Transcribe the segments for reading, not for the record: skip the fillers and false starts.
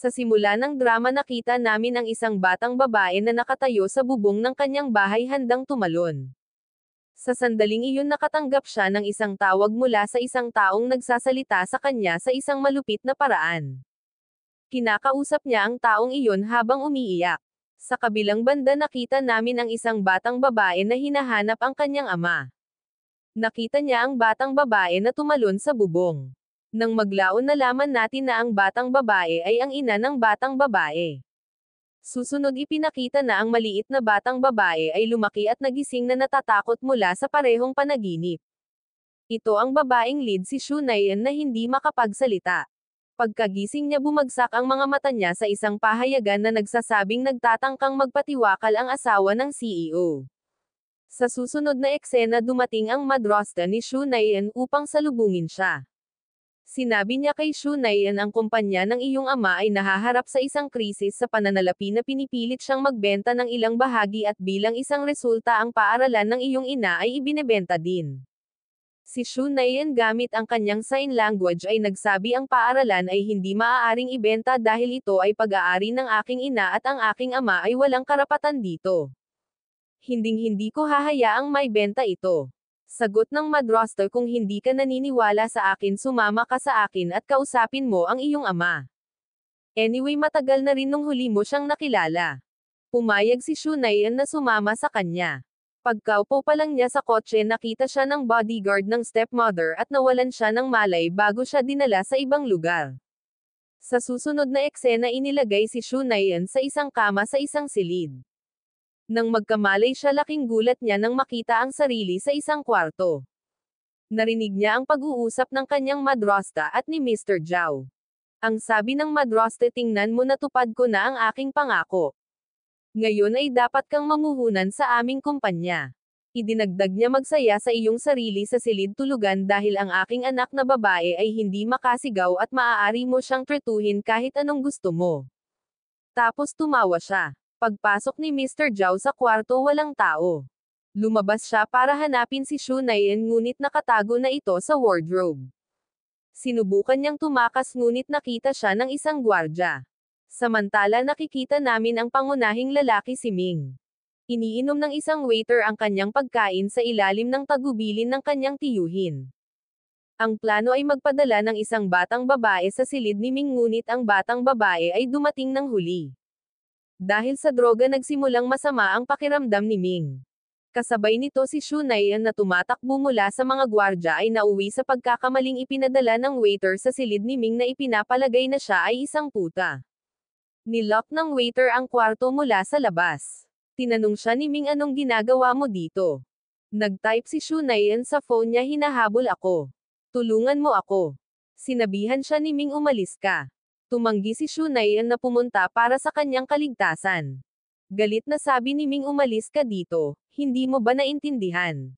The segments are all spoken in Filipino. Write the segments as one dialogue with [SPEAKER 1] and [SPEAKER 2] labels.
[SPEAKER 1] Sa simula ng drama nakita namin ang isang batang babae na nakatayo sa bubong ng kanyang bahay handang tumalon. Sa sandaling iyon nakatanggap siya ng isang tawag mula sa isang taong nagsasalita sa kanya sa isang malupit na paraan. Kinakausap niya ang taong iyon habang umiiyak. Sa kabilang banda nakita namin ang isang batang babae na hinahanap ang kanyang ama. Nakita niya ang batang babae na tumalon sa bubong. Nang maglaon nalaman natin na ang batang babae ay ang ina ng batang babae. Susunod ipinakita na ang maliit na batang babae ay lumaki at nagising na natatakot mula sa parehong panaginip. Ito ang babaeng lead si Shunayan na hindi makapagsalita. Pagkagising niya bumagsak ang mga mata niya sa isang pahayagan na nagsasabing nagtatangkang magpatiwakal ang asawa ng CEO. Sa susunod na eksena dumating ang madrasta ni Shunayan upang salubungin siya. Sinabi niya kay Shunayan ang kumpanya ng iyong ama ay nahaharap sa isang krisis sa pananalapi na pinipilit siyang magbenta ng ilang bahagi at bilang isang resulta ang paaralan ng iyong ina ay ibinebenta din. Si Shunayan gamit ang kanyang sign language ay nagsabi ang paaralan ay hindi maaaring ibenta dahil ito ay pag-aari ng aking ina at ang aking ama ay walang karapatan dito. Hinding-hindi ko hahayaang may benta ito. Sagot ng madrasta, kung hindi ka naniniwala sa akin sumama ka sa akin at kausapin mo ang iyong ama. Anyway matagal na rin nung huli mo siyang nakilala. Pumayag si Shunayan na sumama sa kanya. Pagkaupo pa lang niya sa kotse nakita siya ng bodyguard ng stepmother at nawalan siya ng malay bago siya dinala sa ibang lugar. Sa susunod na eksena inilagay si Shunayan sa isang kama sa isang silid. Nang magkamalay siya laking gulat niya nang makita ang sarili sa isang kwarto. Narinig niya ang pag-uusap ng kanyang madrasta at ni Mr. Zhao. Ang sabi ng madrasta, tingnan mo natupad ko na ang aking pangako. Ngayon ay dapat kang mamuhunan sa aming kumpanya. Idinagdag niya magsaya sa iyong sarili sa silid tulugan dahil ang aking anak na babae ay hindi makasigaw at maaari mo siyang tretuhin kahit anong gusto mo. Tapos tumawa siya. Pagpasok ni Mr. Zhao sa kwarto walang tao. Lumabas siya para hanapin si Shunayan ngunit nakatago na ito sa wardrobe. Sinubukan niyang tumakas ngunit nakita siya ng isang gwardya. Samantala nakikita namin ang pangunahing lalaki si Ming. Iniinom ng isang waiter ang kanyang pagkain sa ilalim ng tagubilin ng kanyang tiyuhin. Ang plano ay magpadala ng isang batang babae sa silid ni Ming ngunit ang batang babae ay dumating ng huli. Dahil sa droga nagsimulang masama ang pakiramdam ni Ming. Kasabay nito si Shunayan na tumatakbo mula sa mga gwardya ay nauwi sa pagkakamaling ipinadala ng waiter sa silid ni Ming na ipinapalagay na siya ay isang puta. Nilock ng waiter ang kwarto mula sa labas. Tinanong siya ni Ming, anong ginagawa mo dito? Nag-type si Shunayan sa phone niya, hinahabol ako. Tulungan mo ako. Sinabihan siya ni Ming, umalis ka. Tumanggi si Shunayan na pumunta para sa kanyang kaligtasan. Galit na sabi ni Ming, umalis ka dito, hindi mo ba naintindihan?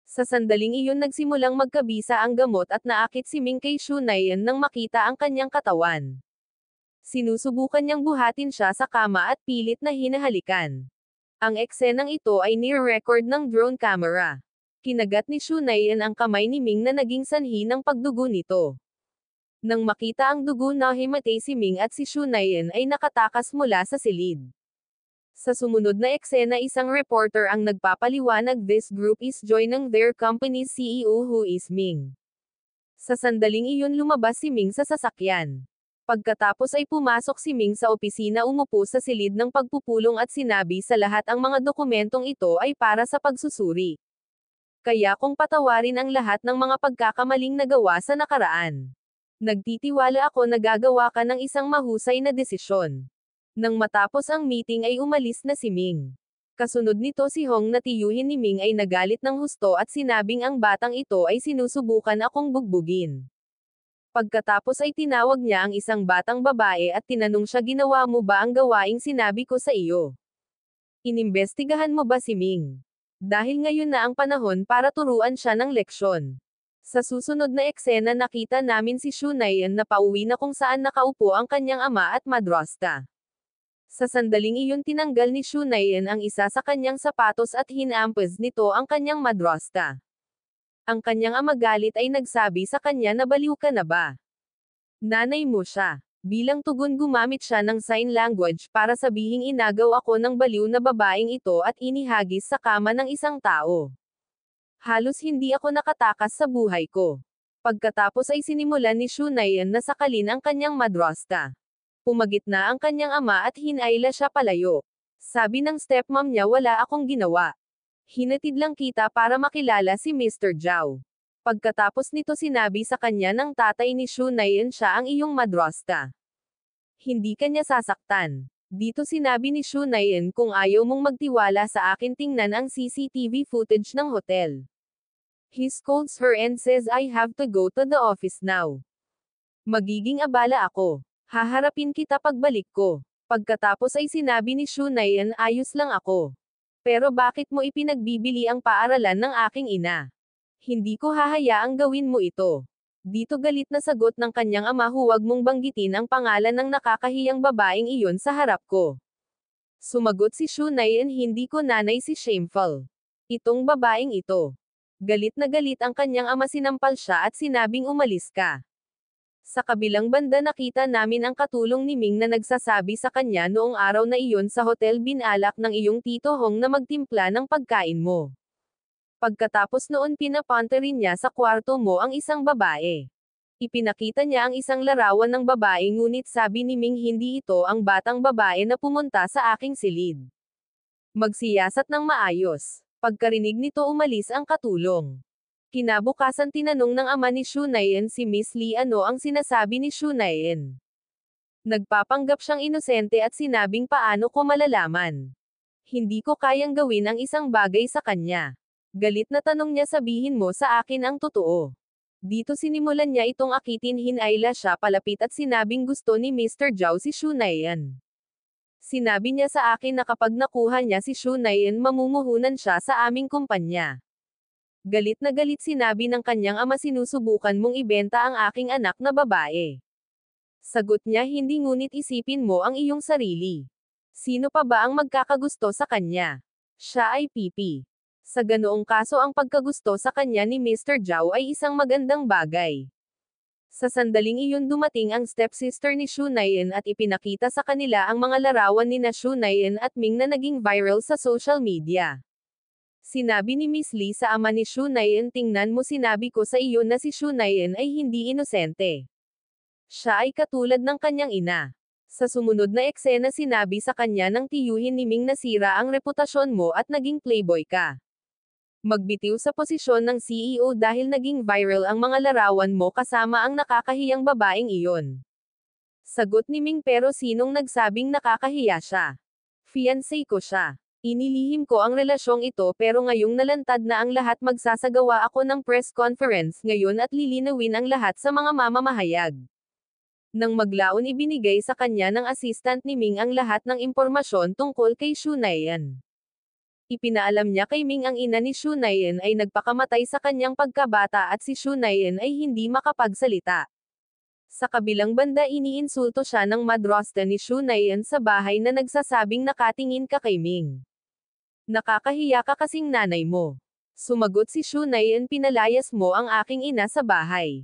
[SPEAKER 1] Sa sandaling iyon nagsimulang magkabisa ang gamot at naakit si Ming kay Shunayan nang makita ang kanyang katawan. Sinusubukan niyang buhatin siya sa kama at pilit na hinahalikan. Ang eksenang ito ay near-record ng drone camera. Kinagat ni Shunayan ang kamay ni Ming na naging sanhi ng pagdugo nito. Nang makita ang dugo nahimatay si Ming at si Shunayan ay nakatakas mula sa silid. Sa sumunod na eksena isang reporter ang nagpapaliwanag, this group is joining their company's CEO who is Ming. Sa sandaling iyon lumabas si Ming sa sasakyan. Pagkatapos ay pumasok si Ming sa opisina, umupo sa silid ng pagpupulong at sinabi sa lahat ang mga dokumentong ito ay para sa pagsusuri. Kaya kung patawarin ang lahat ng mga pagkakamaling nagawa sa nakaraan. Nagtitiwala ako na gagawa ka ng isang mahusay na desisyon. Nang matapos ang meeting ay umalis na si Ming. Kasunod nito si Hong na tiyuhin ni Ming ay nagalit ng husto at sinabing ang batang ito ay sinusubukan akong bugbugin. Pagkatapos ay tinawag niya ang isang batang babae at tinanong siya, ginawa mo ba ang gawaing sinabi ko sa iyo? Inimbestigahan mo ba si Ming? Dahil ngayon na ang panahon para turuan siya ng leksyon. Sa susunod na eksena nakita namin si Shunayan na pauwi na kung saan nakaupo ang kanyang ama at madrasta. Sa sandaling iyon tinanggal ni Shunayan ang isa sa kanyang sapatos at hinampas nito ang kanyang madrasta. Ang kanyang ama galit ay nagsabi sa kanya na baliw ka na ba? Nanay mo siya. Bilang tugon gumamit siya ng sign language para sabihing inagaw ako ng baliw na babaeng ito at inihagis sa kama ng isang tao. Halos hindi ako nakatakas sa buhay ko. Pagkatapos ay sinimulan ni Shunayan na sakalin ang kanyang madrasta. Pumagitna ang kanyang ama at hinayla siya palayo. Sabi ng stepmom niya wala akong ginawa. Hinatid lang kita para makilala si Mr. Zhao. Pagkatapos nito sinabi sa kanya ng tatay ni Shunayan siya ang iyong madrasta. Hindi kanya sasaktan. Dito sinabi ni Shunayan kung ayaw mong magtiwala sa akin tingnan ang CCTV footage ng hotel. He scolds her and says I have to go to the office now. Magiging abala ako. Haharapin kita pagbalik ko. Pagkatapos ay sinabi ni Shunayan ayos lang ako. Pero bakit mo ipinagbibili ang paaralan ng aking ina? Hindi ko hahayaang gawin mo ito. Dito galit na sagot ng kanyang ama huwag mong banggitin ang pangalan ng nakakahiyang babaeng iyon sa harap ko. Sumagot si Shunayan hindi ko nanay si Shameful. Itong babaeng ito. Galit na galit ang kanyang ama sinampal siya at sinabing umalis ka. Sa kabilang banda nakita namin ang katulong ni Ming na nagsasabi sa kanya noong araw na iyon sa hotel binalak ng iyong tito Hong na magtimpla ng pagkain mo. Pagkatapos noon pinapunta rin niya sa kwarto mo ang isang babae. Ipinakita niya ang isang larawan ng babae ngunit sabi ni Ming hindi ito ang batang babae na pumunta sa aking silid. Magsiyasat ng maayos. Pagkarinig nito umalis ang katulong. Kinabukasan tinanong ng ama ni Shunayan si Miss Lee ano ang sinasabi ni Shunayan. Nagpapanggap siyang inosente at sinabing paano ko malalaman. Hindi ko kayang gawin ang isang bagay sa kanya. Galit na tanong niya sabihin mo sa akin ang totoo. Dito sinimulan niya itong akitin hinayla siya palapit at sinabing gusto ni Mr. Zhao si Shunayan. Sinabi niya sa akin na kapag nakuha niya si Shunayan mamumuhunan siya sa aming kumpanya. Galit na galit sinabi ng kanyang ama sinusubukan mong ibenta ang aking anak na babae. Sagot niya hindi ngunit isipin mo ang iyong sarili. Sino pa ba ang magkakagusto sa kanya? Siya ay pipi. Sa ganoong kaso ang pagkagusto sa kanya ni Mr. Zhao ay isang magandang bagay. Sa sandaling iyon dumating ang stepsister ni Shunayan at ipinakita sa kanila ang mga larawan ni na Shunayan at Ming na naging viral sa social media. Sinabi ni Miss Lee sa ama ni Shunayan tingnan mo sinabi ko sa iyo na si Shunayan ay hindi inosente. Siya ay katulad ng kanyang ina. Sa sumunod na eksena sinabi sa kanya ng tiyuhin ni Ming nasira ang reputasyon mo at naging playboy ka. Magbitiw sa posisyon ng CEO dahil naging viral ang mga larawan mo kasama ang nakakahiyang babaeng iyon. Sagot ni Ming pero sinong nagsabing nakakahiya siya? Fiancé ko siya. Inilihim ko ang relasyong ito pero ngayong nalantad na ang lahat magsasagawa ako ng press conference ngayon at lilinawin ang lahat sa mga mamamahayag. Nang maglaon ibinigay sa kanya ng assistant ni Ming ang lahat ng impormasyon tungkol kay Shunayan. Ipinaalam niya kay Ming ang ina ni Shunayan ay nagpakamatay sa kanyang pagkabata at si Shunayan ay hindi makapagsalita. Sa kabilang banda iniinsulto siya ng madrasta ni Shunayan sa bahay na nagsasabing nakatingin ka kay Ming. Nakakahiya ka kasing nanay mo. Sumagot si Shunayan pinalayas mo ang aking ina sa bahay.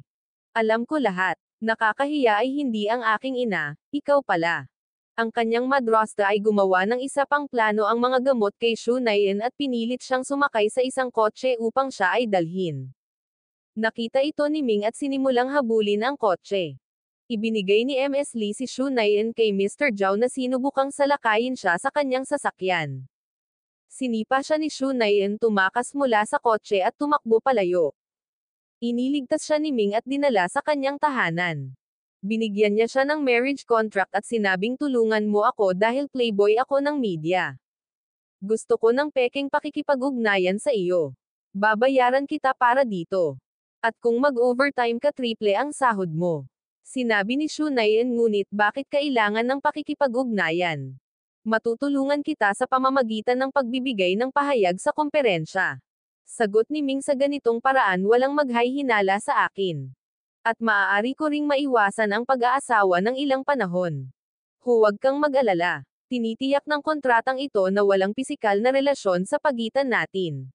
[SPEAKER 1] Alam ko lahat. Nakakahiya ay hindi ang aking ina, ikaw pala. Ang kanyang madrasta ay gumawa ng isa pang plano ang mga gamot kay Shunayan at pinilit siyang sumakay sa isang kotse upang siya ay dalhin. Nakita ito ni Ming at sinimulang habulin ang kotse. Ibinigay ni Ms. Lee si Shunayan kay Mr. Zhao na sinubukang salakayin siya sa kanyang sasakyan. Sinipa siya ni Shunayan tumakas mula sa kotse at tumakbo palayo. Iniligtas siya ni Ming at dinala sa kanyang tahanan. Binigyan niya siya ng marriage contract at sinabing tulungan mo ako dahil playboy ako ng media. Gusto ko ng pekeng pakikipag-ugnayan sa iyo. Babayaran kita para dito. At kung mag-overtime ka triple ang sahod mo. Sinabi ni Shunayan ngunit bakit kailangan ng pakikipag-ugnayan? Matutulungan kita sa pamamagitan ng pagbibigay ng pahayag sa komperensya. Sagot ni Ming sa ganitong paraan walang maghay-hinala sa akin. At maaari ko ring maiwasan ang pag-aasawa ng ilang panahon. Huwag kang mag-alala. Tinitiyak ng kontratang ito na walang pisikal na relasyon sa pagitan natin.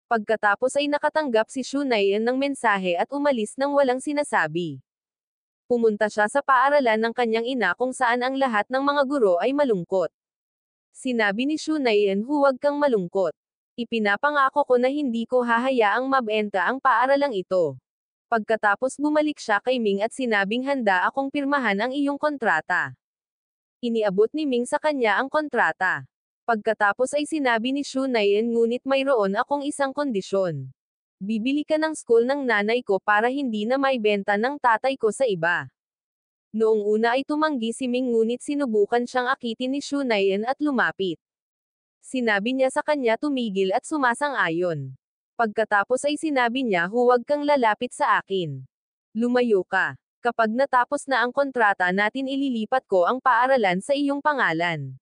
[SPEAKER 1] Pagkatapos ay nakatanggap si Shunayan ng mensahe at umalis nang walang sinasabi. Pumunta siya sa paaralan ng kanyang ina kung saan ang lahat ng mga guro ay malungkot. Sinabi ni Shunayan, huwag kang malungkot. Ipinapangako ko na hindi ko hahayaang mabenta ang paaralang ito. Pagkatapos bumalik siya kay Ming at sinabing handa akong pirmahan ang iyong kontrata. Iniabot ni Ming sa kanya ang kontrata. Pagkatapos ay sinabi ni Shunayan, ngunit mayroon akong isang kondisyon. Bibili ka ng school ng nanay ko para hindi na maibenta ng tatay ko sa iba. Noong una ay tumanggi si Ming ngunit sinubukan siyang akitin ni Shunayan at lumapit. Sinabi niya sa kanya tumigil at sumasang-ayon. Pagkatapos ay sinabi niya, huwag kang lalapit sa akin. Lumayo ka. Kapag natapos na ang kontrata natin ililipat ko ang paaralan sa iyong pangalan.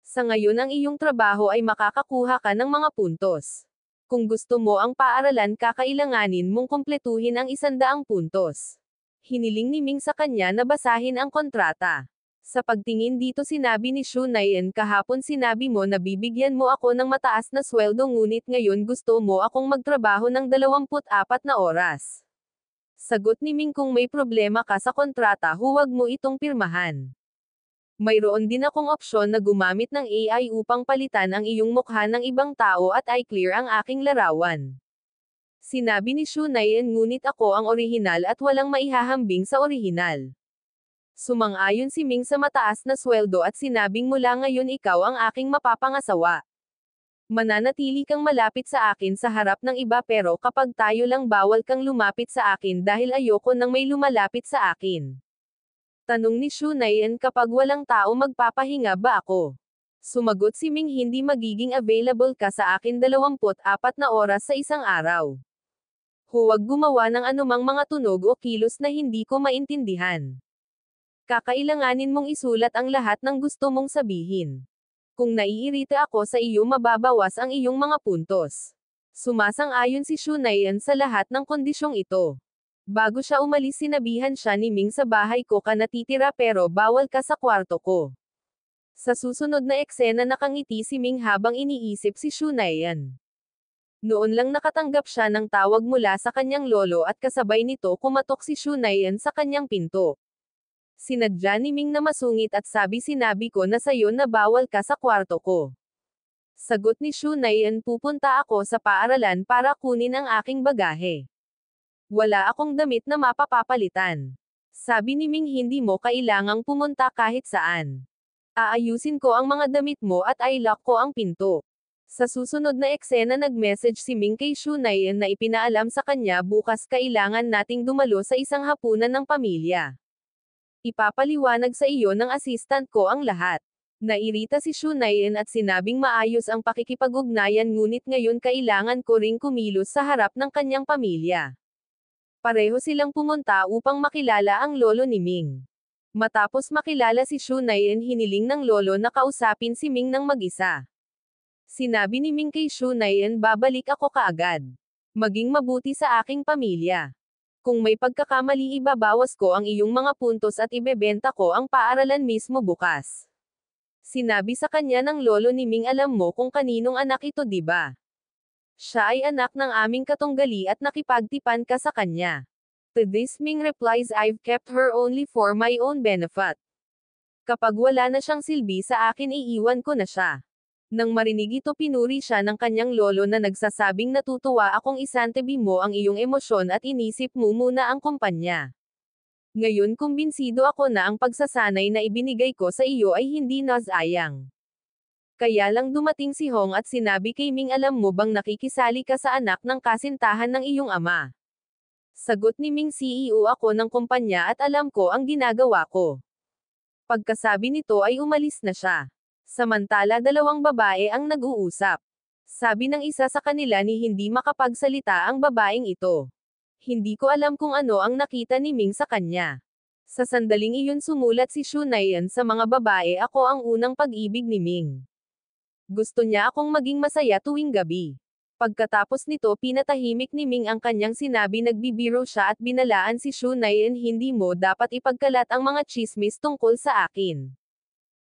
[SPEAKER 1] Sa ngayon ang iyong trabaho ay makakakuha ka ng mga puntos. Kung gusto mo ang paaralan kakailanganin mong kumpletuhin ang 100 puntos. Hiniling ni Ming sa kanya na basahin ang kontrata. Sa pagtingin dito sinabi ni Shunayan, kahapon sinabi mo na bibigyan mo ako ng mataas na sweldo ngunit ngayon gusto mo akong magtrabaho ng 24 na oras. Sagot ni Ming, kung may problema ka sa kontrata huwag mo itong pirmahan. Mayroon din akong opsyon na gumamit ng AI upang palitan ang iyong mukha ng ibang tao at i-clear ang aking larawan. Sinabi ni Shunayan, ngunit ako ang orihinal at walang maihahambing sa orihinal. Sumang-ayon si Ming sa mataas na sweldo at sinabing, mula ngayon ikaw ang aking mapapangasawa. Mananatili kang malapit sa akin sa harap ng iba pero kapag tayo lang bawal kang lumapit sa akin dahil ayoko nang may lumalapit sa akin. Tanong ni Shunayan, kapag walang tao magpapahinga ba ako? Sumagot si Ming, hindi magiging available ka sa akin 24 na oras sa isang araw. Huwag gumawa ng anumang mga tunog o kilos na hindi ko maintindihan. Kakailanganin mong isulat ang lahat ng gusto mong sabihin. Kung naiirita ako sa iyo mababawas ang iyong mga puntos. Sumasang-ayon si Shunayan sa lahat ng kondisyong ito. Bago siya umalis sinabihan siya ni Ming, sa bahay ko ka natitira pero bawal ka sa kwarto ko. Sa susunod na eksena nakangiti si Ming habang iniisip si Shunayan. Noon lang nakatanggap siya ng tawag mula sa kanyang lolo at kasabay nito kumatok si Shunayan sa kanyang pinto. Sinadya ni Ming na masungit at sinabi ko na sayo na bawal ka sa kwarto ko. Sagot ni Shunayan, pupunta ako sa paaralan para kunin ang aking bagahe. Wala akong damit na mapapapalitan. Sabi ni Ming, hindi mo kailangang pumunta kahit saan. Aayusin ko ang mga damit mo at i-lock ko ang pinto. Sa susunod na eksena nag-message si Ming kay Shunayan na ipinaalam sa kanya, bukas kailangan nating dumalo sa isang hapunan ng pamilya. Ipapaliwanag sa iyo ng assistant ko ang lahat. Nairita si Shunayan at sinabing maayos ang pakikipag-ugnayan ngunit ngayon kailangan ko ring kumilos sa harap ng kanyang pamilya. Pareho silang pumunta upang makilala ang lolo ni Ming. Matapos makilala si Shunayan, hiniling ng lolo na kausapin si Ming ng mag-isa. Sinabi ni Ming kay Shunayan, babalik ako kaagad. Maging mabuti sa aking pamilya. Kung may pagkakamali ibabawas ko ang iyong mga puntos at ibebenta ko ang paaralan mismo bukas. Sinabi sa kanya ng lolo ni Ming, alam mo kung kaninong anak ito di ba? Siya ay anak ng aming katunggali at nakipagtipan ka sa kanya. To this Ming replies, I've kept her only for my own benefit. Kapag wala na siyang silbi sa akin iiwan ko na siya. Nang marinig ito pinuri siya ng kanyang lolo na nagsasabing, natutuwa akong isantabi mo ang iyong emosyon at inisip mo muna ang kumpanya. Ngayon kumbinsido ako na ang pagsasanay na ibinigay ko sa iyo ay hindi nasayang. Kaya lang dumating si Hong at sinabi kay Ming, alam mo bang nakikisali ka sa anak ng kasintahan ng iyong ama? Sagot ni Ming, CEO ako ng kumpanya at alam ko ang ginagawa ko. Pagkasabi nito ay umalis na siya. Samantala dalawang babae ang nag-uusap. Sabi ng isa sa kanila ni hindi makapagsalita ang babaeng ito. Hindi ko alam kung ano ang nakita ni Ming sa kanya. Sa sandaling iyon sumulat si Shunayan, sa mga babae ako ang unang pag-ibig ni Ming. Gusto niya akong maging masaya tuwing gabi. Pagkatapos nito pinatahimik ni Ming ang kanyang sinabi, nagbibiro siya at binalaan si Shunayan, hindi mo dapat ipagkalat ang mga chismis tungkol sa akin.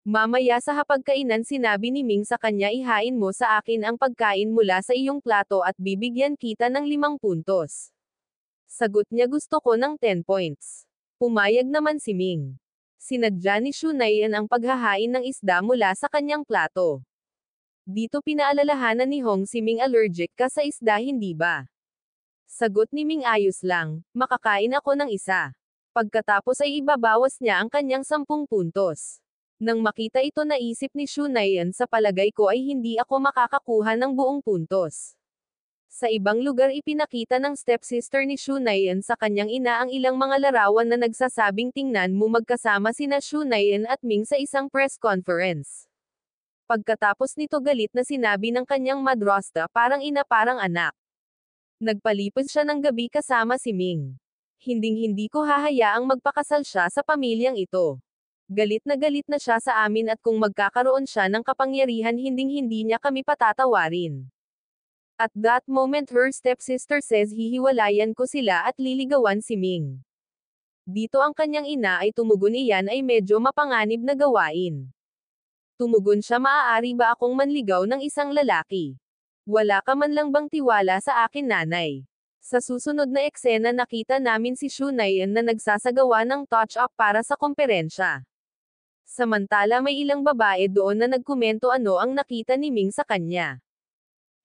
[SPEAKER 1] Mamaya sa hapagkainan sinabi ni Ming sa kanya, ihain mo sa akin ang pagkain mula sa iyong plato at bibigyan kita ng 5 puntos. Sagot niya, gusto ko ng 10 points. Pumayag naman si Ming. Sinadya ni Shunayan ang paghahain ng isda mula sa kanyang plato. Dito pinaalalahanan ni Hong si Ming allergic ka sa isda hindi ba? Sagot ni Ming ayos lang, makakain ako ng isa. Pagkatapos ay ibabawas niya ang kanyang 10 puntos. Nang makita ito naisip ni Shunayan sa palagay ko ay hindi ako makakakuha ng buong puntos. Sa ibang lugar ipinakita ng stepsister ni Shunayan sa kanyang ina ang ilang mga larawan na nagsasabing tingnan mo magkasama sina Shunayan at Ming sa isang press conference. Pagkatapos nito galit na sinabi ng kanyang madrasta parang ina parang anak. Nagpalipad siya ng gabi kasama si Ming. Hinding-hindi ko hahayaang magpakasal siya sa pamilyang ito. Galit na siya sa amin at kung magkakaroon siya ng kapangyarihan hinding-hindi niya kami patatawarin. At that moment her stepsister says hihiwalayan ko sila at liligawan si Ming. Dito ang kanyang ina ay tumugon iyan ay medyo mapanganib na gawain. Tumugon siya maaari ba akong manligaw ng isang lalaki? Wala ka man lang bang tiwala sa akin nanay? Sa susunod na eksena nakita namin si Shunayan na nagsasagawa ng touch-up para sa komperensya. Samantala may ilang babae doon na nagkomento ano ang nakita ni Ming sa kanya.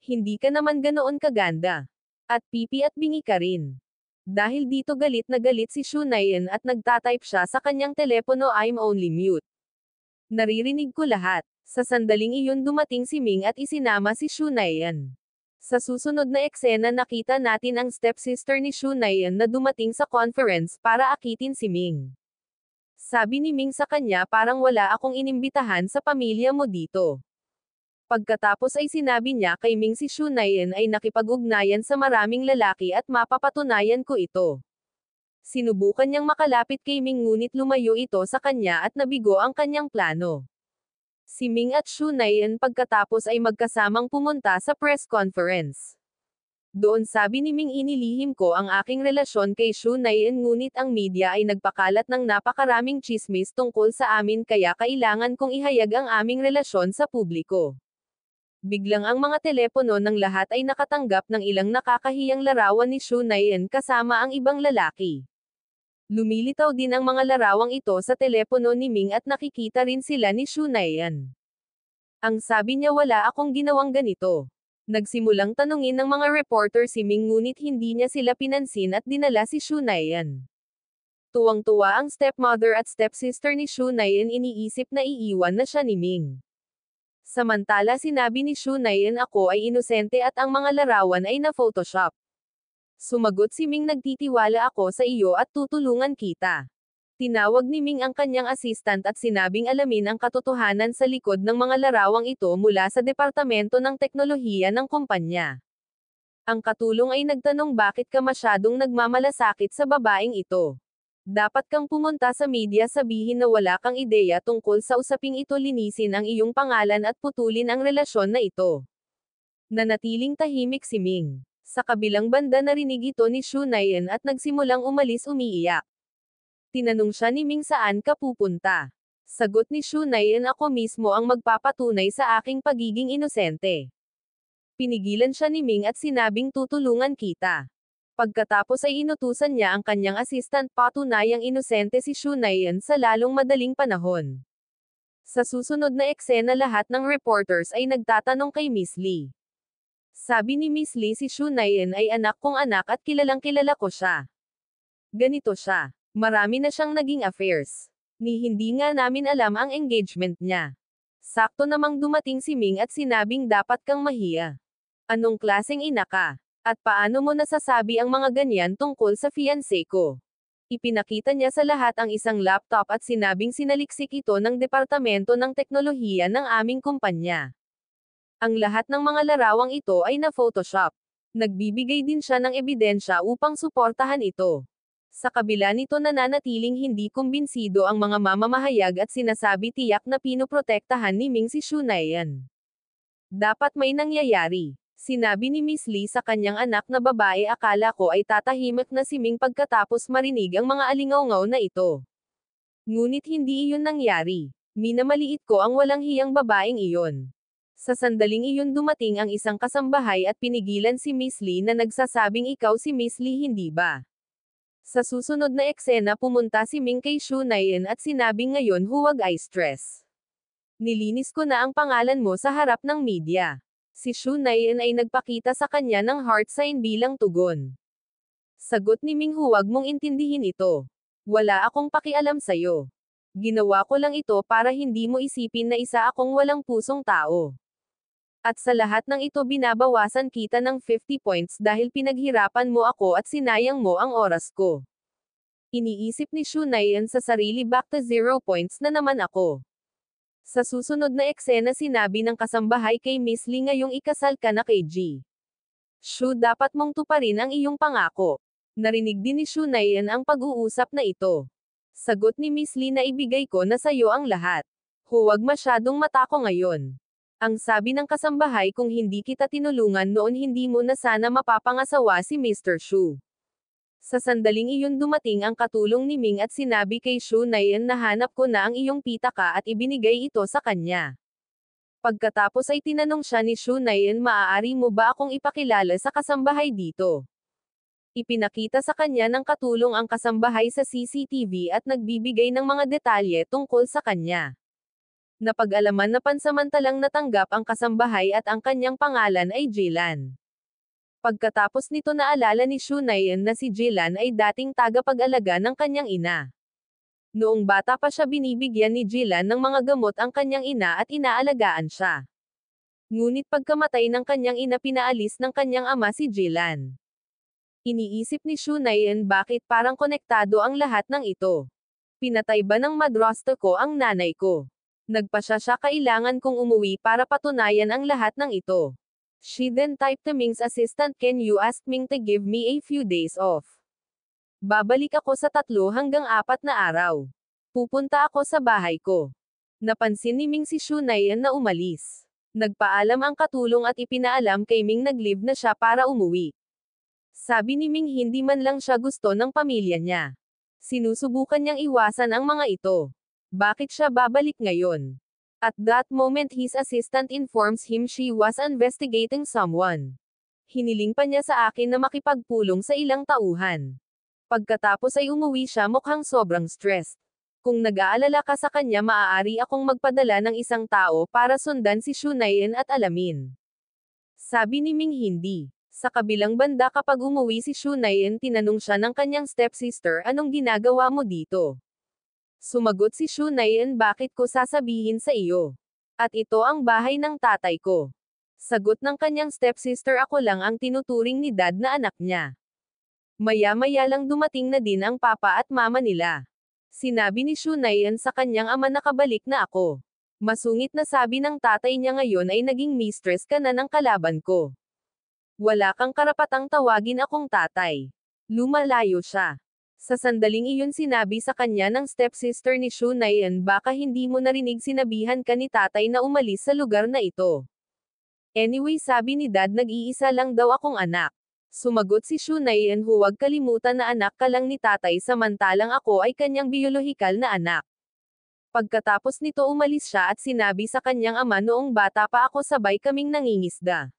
[SPEAKER 1] Hindi ka naman ganoon kaganda. At pipi at bingi ka rin. Dahil dito galit na galit si Shunayan at nagtatype siya sa kanyang telepono I'm only mute. Naririnig ko lahat. Sa sandaling iyon dumating si Ming at isinama si Shunayan. Sa susunod na eksena nakita natin ang stepsister ni Shunayan na dumating sa conference para akitin si Ming. Sabi ni Ming sa kanya parang wala akong inimbitahan sa pamilya mo dito. Pagkatapos ay sinabi niya kay Ming si Shunayan ay nakipag-ugnayan sa maraming lalaki at mapapatunayan ko ito. Sinubukan niyang makalapit kay Ming ngunit lumayo ito sa kanya at nabigo ang kanyang plano. Si Ming at Shunayan pagkatapos ay magkasamang pumunta sa press conference. Doon sabi ni Ming inilihim ko ang aking relasyon kay Shunayan ngunit ang media ay nagpakalat ng napakaraming chismis tungkol sa amin kaya kailangan kong ihayag ang aming relasyon sa publiko. Biglang ang mga telepono ng lahat ay nakatanggap ng ilang nakakahiyang larawan ni Shunayan kasama ang ibang lalaki. Lumilitaw din ang mga larawang ito sa telepono ni Ming at nakikita rin sila ni Shunayan. Ang sabi niya wala akong ginawang ganito. Nagsimulang tanungin ng mga reporter si Ming ngunit hindi niya sila pinansin at dinala si Shunayan. Tuwang-tuwa ang stepmother at stepsister ni Shunayan iniisip na iiwan na siya ni Ming. Samantala sinabi ni Shunayan ako ay inosente at ang mga larawan ay na-photoshop. Sumagot si Ming nagtitiwala ako sa iyo at tutulungan kita. Tinawag ni Ming ang kanyang assistant at sinabing alamin ang katotohanan sa likod ng mga larawang ito mula sa Departamento ng Teknolohiya ng kumpanya. Ang katulong ay nagtanong bakit ka masyadong nagmamalasakit sa babaeng ito. Dapat kang pumunta sa media sabihin na wala kang ideya tungkol sa usaping ito linisin ang iyong pangalan at putulin ang relasyon na ito. Nanatiling tahimik si Ming. Sa kabilang banda narinig ito ni Shunayan at nagsimulang umalis umiiyak. Tinanong siya ni Ming saan ka pupunta. Sagot ni Shunayan ako mismo ang magpapatunay sa aking pagiging inosente. Pinigilan siya ni Ming at sinabing tutulungan kita. Pagkatapos ay inutusan niya ang kanyang assistant patunayang inosente si Shunayan sa lalong madaling panahon. Sa susunod na eksena lahat ng reporters ay nagtatanong kay Miss Lee. Sabi ni Miss Lee si Shunayan ay anak kong anak at kilalang kilala ko siya. Ganito siya. Marami na siyang naging affairs. Ni hindi nga namin alam ang engagement niya. Sakto namang dumating si Ming at sinabing dapat kang mahiya. Anong klaseng ina ka? At paano mo nasasabi ang mga ganyan tungkol sa fiancé ko? Ipinakita niya sa lahat ang isang laptop at sinabing sinaliksik ito ng Departamento ng Teknolohiya ng aming kumpanya. Ang lahat ng mga larawang ito ay na-photoshop. Nagbibigay din siya ng ebidensya upang suportahan ito. Sa kabila nito nananatiling hindi kumbinsido ang mga mamamahayag at sinasabi tiyak na pinoprotektahan ni Ming si Shunayan. Dapat may nangyayari. Sinabi ni Miss Lee sa kanyang anak na babae akala ko ay tatahimik na si Ming pagkatapos marinig ang mga alingaw-ngaw na ito. Ngunit hindi iyon nangyari. Minamaliit ko ang walang hiyang babaeng iyon. Sa sandaling iyon dumating ang isang kasambahay at pinigilan si Miss Lee na nagsasabing ikaw si Miss Lee hindi ba? Sa susunod na eksena pumunta si Ming kay Shu Nayan at sinabing ngayon huwag ay stress. Nilinis ko na ang pangalan mo sa harap ng media. Si Shu Nayan ay nagpakita sa kanya ng heart sign bilang tugon. Sagot ni Ming, huwag mong intindihin ito. Wala akong pakialam sa'yo. Ginawa ko lang ito para hindi mo isipin na isa akong walang pusong tao. At sa lahat ng ito binabawasan kita ng 50 points dahil pinaghirapan mo ako at sinayang mo ang oras ko. Iniisip ni Shu Nayan sa sarili, back to 0 points na naman ako. Sa susunod na eksena sinabi ng kasambahay kay Miss Lee, ngayong ikasal ka na kay G. Shu, dapat mong tuparin ang iyong pangako. Narinig din ni Shu Nayan ang pag-uusap na ito. Sagot ni Miss Lee na ibigay ko na sayo ang lahat. Huwag masyadong matako ngayon. Ang sabi ng kasambahay, kung hindi kita tinulungan noon hindi mo na sana mapapangasawa si Mr. Shu. Sa sandaling iyon dumating ang katulong ni Ming at sinabi kay Shu Nayan na hanap ko na ang iyong pitaka at ibinigay ito sa kanya. Pagkatapos ay tinanong siya ni Shu Nayan, maaari mo ba akong ipakilala sa kasambahay dito? Ipinakita sa kanya ng katulong ang kasambahay sa CCTV at nagbibigay ng mga detalye tungkol sa kanya. Napag-alaman na pansamantalang natanggap ang kasambahay at ang kanyang pangalan ay Jilan. Pagkatapos nito naalala ni Shu Nayan na si Jilan ay dating tagapag-alaga ng kanyang ina. Noong bata pa siya binibigyan ni Jilan ng mga gamot ang kanyang ina at inaalagaan siya. Ngunit pagkamatay ng kanyang ina pinaalis ng kanyang ama si Jilan. Iniisip ni Shu Nayan, bakit parang konektado ang lahat ng ito? Pinatay ba ng madrasta ko ang nanay ko? Nagpasya siya, kailangan kong umuwi para patunayan ang lahat ng ito. She then typed to Ming's assistant, can you ask Ming to give me a few days off? Babalik ako sa 3 hanggang 4 na araw. Pupunta ako sa bahay ko. Napansin ni Ming si Shu Nayan na umalis. Nagpaalam ang katulong at ipinaalam kay Ming nag-leave na siya para umuwi. Sabi ni Ming hindi man lang siya gusto ng pamilya niya. Sinusubukan niyang iwasan ang mga ito. Bakit siya babalik ngayon? At that moment his assistant informs him she was investigating someone. Hiniling pa niya sa akin na makipagpulong sa ilang tauhan. Pagkatapos ay umuwi siya mukhang sobrang stressed. Kung nag-aalala ka sa kanya, maaari akong magpadala ng isang tao para sundan si Shu Nayan at alamin. Sabi ni Ming hindi. Sa kabilang banda kapag umuwi si Shu Nayan, tinanong siya ng kanyang stepsister, anong ginagawa mo dito? Sumagot si Shu Nayan, bakit ko sasabihin sa iyo? At ito ang bahay ng tatay ko. Sagot ng kanyang stepsister, ako lang ang tinuturing ni dad na anak niya. Maya-maya lang dumating na din ang papa at mama nila. Sinabi ni Shu Nayan sa kanyang ama, nakabalik na ako. Masungit na sabi ng tatay niya, ngayon ay naging mistress ka na ng kalaban ko. Wala kang karapatang tawagin akong tatay. Lumalayo siya. Sa sandaling iyon sinabi sa kanya ng stepsister ni Shu Nayan, baka hindi mo narinig, sinabihan ka ni tatay na umalis sa lugar na ito. Anyway, sabi ni dad, nag-iisa lang daw akong anak. Sumagot si Shu Nayan, huwag kalimutan na anak ka lang ni tatay samantalang ako ay kanyang biolohikal na anak. Pagkatapos nito umalis siya at sinabi sa kanyang ama, noong bata pa ako sabay kaming nangingisda.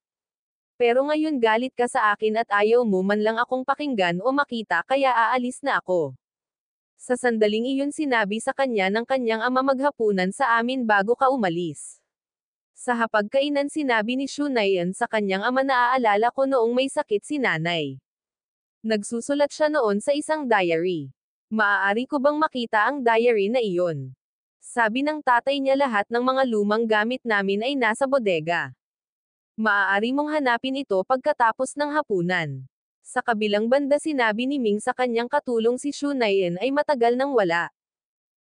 [SPEAKER 1] Pero ngayon galit ka sa akin at ayaw mo man lang akong pakinggan o makita, kaya aalis na ako. Sa sandaling iyon sinabi sa kanya ng kanyang ama, maghapunan sa amin bago ka umalis. Sa hapagkainan sinabi ni Shu Nayan sa kanyang ama, naaalala ko noong may sakit si nanay. Nagsusulat siya noon sa isang diary. Maaari ko bang makita ang diary na iyon? Sabi ng tatay niya, lahat ng mga lumang gamit namin ay nasa bodega. Maaari mong hanapin ito pagkatapos ng hapunan. Sa kabilang banda sinabi ni Ming sa kanyang katulong si Shu Nayan ay matagal nang wala.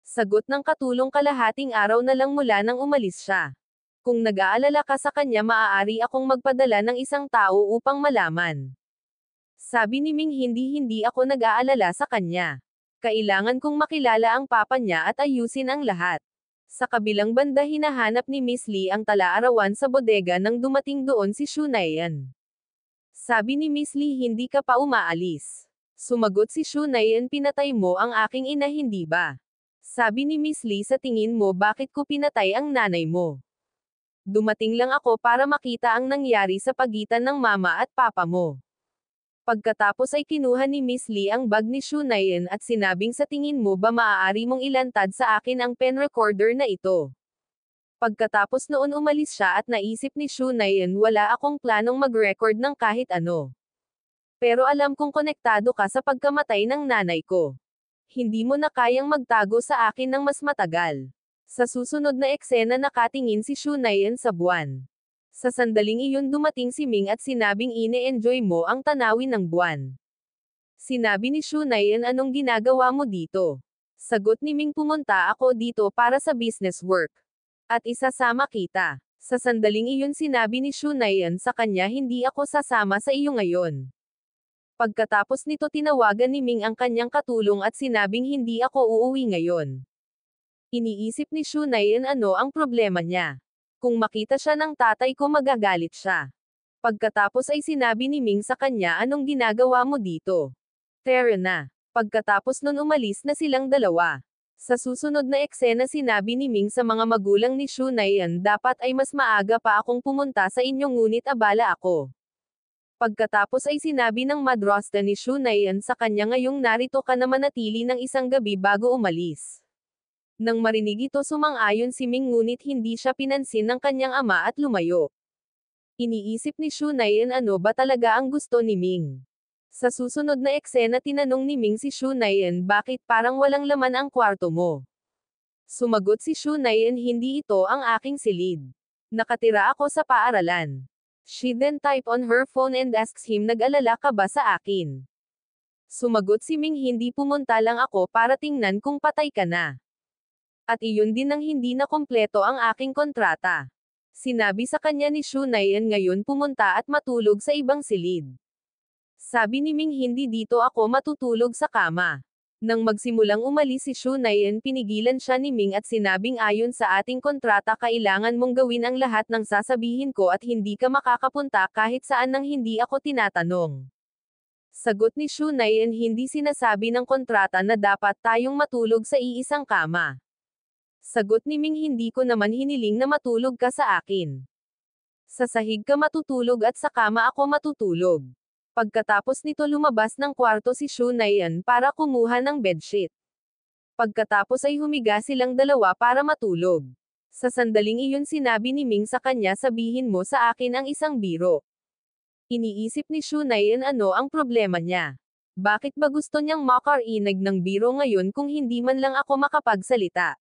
[SPEAKER 1] Sagot ng katulong, kalahating araw na lang mula nang umalis siya. Kung nag-aalala ka sa kanya, maaari akong magpadala ng isang tao upang malaman. Sabi ni Ming, hindi ako nag-aalala sa kanya. Kailangan kong makilala ang papa niya at ayusin ang lahat. Sa kabilang banda hinahanap ni Miss Lee ang tala-arawan sa bodega nang dumating doon si Shu Nayan. Sabi ni Miss Lee, hindi ka pa umaalis. Sumagot si Shu Nayan, pinatay mo ang aking ina hindi ba? Sabi ni Miss Lee, sa tingin mo bakit ko pinatay ang nanay mo? Dumating lang ako para makita ang nangyari sa pagitan ng mama at papa mo. Pagkatapos ay kinuha ni Miss Lee ang bag ni Shunayan at sinabing sa tingin mo ba maaari mong ilantad sa akin ang pen recorder na ito. Pagkatapos noon umalis siya at naisip ni Shunayan wala akong planong mag-record ng kahit ano. Pero alam kong konektado ka sa pagkamatay ng nanay ko. Hindi mo na kayang magtago sa akin ng mas matagal. Sa susunod na eksena nakatingin si Shunayan sa buwan. Sa sandaling iyon dumating si Ming at sinabing ine-enjoy mo ang tanawin ng buwan. Sinabi ni Shunayan anong ginagawa mo dito? Sagot ni Ming pumunta ako dito para sa business work. At isasama kita. Sa sandaling iyon sinabi ni Shunayan sa kanya hindi ako sasama sa iyo ngayon. Pagkatapos nito tinawagan ni Ming ang kanyang katulong at sinabing hindi ako uuwi ngayon. Iniisip ni Shunayan ano ang problema niya. Kung makita siya ng tatay ko magagalit siya. Pagkatapos ay sinabi ni Ming sa kanya anong ginagawa mo dito. Tara na. Pagkatapos nun umalis na silang dalawa. Sa susunod na eksena sinabi ni Ming sa mga magulang ni Shunayan dapat ay mas maaga pa akong pumunta sa inyo ngunit abala ako. Pagkatapos ay sinabi ng madrasta ni Shunayan sa kanya ngayong narito ka na manatili ng isang gabi bago umalis. Nang marinig ito sumang-ayon si Ming ngunit hindi siya pinansin ng kanyang ama at lumayo. Iniisip ni Shunayan ano ba talaga ang gusto ni Ming. Sa susunod na eksena tinanong ni Ming si Shunayan bakit parang walang laman ang kwarto mo. Sumagot si Shunayan hindi ito ang aking silid. Nakatira ako sa paaralan. She then typed on her phone and asks him nag-alala ka ba sa akin. Sumagot si Ming hindi pumunta lang ako para tingnan kung patay ka na. At iyon din ang hindi na kompleto ang aking kontrata. Sinabi sa kanya ni Shunayan ngayon pumunta at matulog sa ibang silid. Sabi ni Ming hindi dito ako matutulog sa kama. Nang magsimulang umalis si Shunayan pinigilan siya ni Ming at sinabing ayon sa ating kontrata kailangan mong gawin ang lahat ng sasabihin ko at hindi ka makakapunta kahit saan nang hindi ako tinatanong. Sagot ni Shunayan hindi sinasabi ng kontrata na dapat tayong matulog sa iisang kama. Sagot ni Ming hindi ko naman hiniling na matulog ka sa akin. Sa sahig ka matutulog at sa kama ako matutulog. Pagkatapos nito lumabas ng kwarto si Shunayan para kumuha ng bedsheet. Pagkatapos ay humiga silang dalawa para matulog. Sa sandaling iyon sinabi ni Ming sa kanya sabihin mo sa akin ang isang biro. Iniisip ni Shunayan ano ang problema niya. Bakit ba gusto niyang makarinig ng biro ngayon kung hindi man lang ako makapagsalita?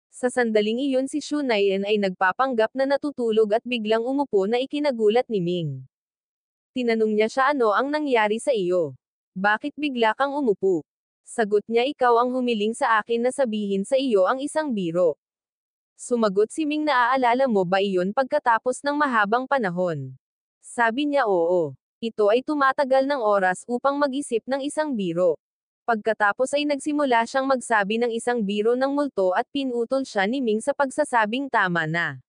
[SPEAKER 1] Sa sandaling iyon si Shunayan ay nagpapanggap na natutulog at biglang umupo na ikinagulat ni Ming. Tinanong niya siya ano ang nangyari sa iyo? Bakit bigla kang umupo? Sagot niya ikaw ang humiling sa akin na sabihin sa iyo ang isang biro. Sumagot si Ming naaalala mo ba iyon pagkatapos ng mahabang panahon? Sabi niya oo. Ito ay tumatagal ng oras upang mag-isip ng isang biro. Pagkatapos ay nagsimula siyang magsabi ng isang biro ng multo at pinutol siya ni Ming sa pagsasabing tama na.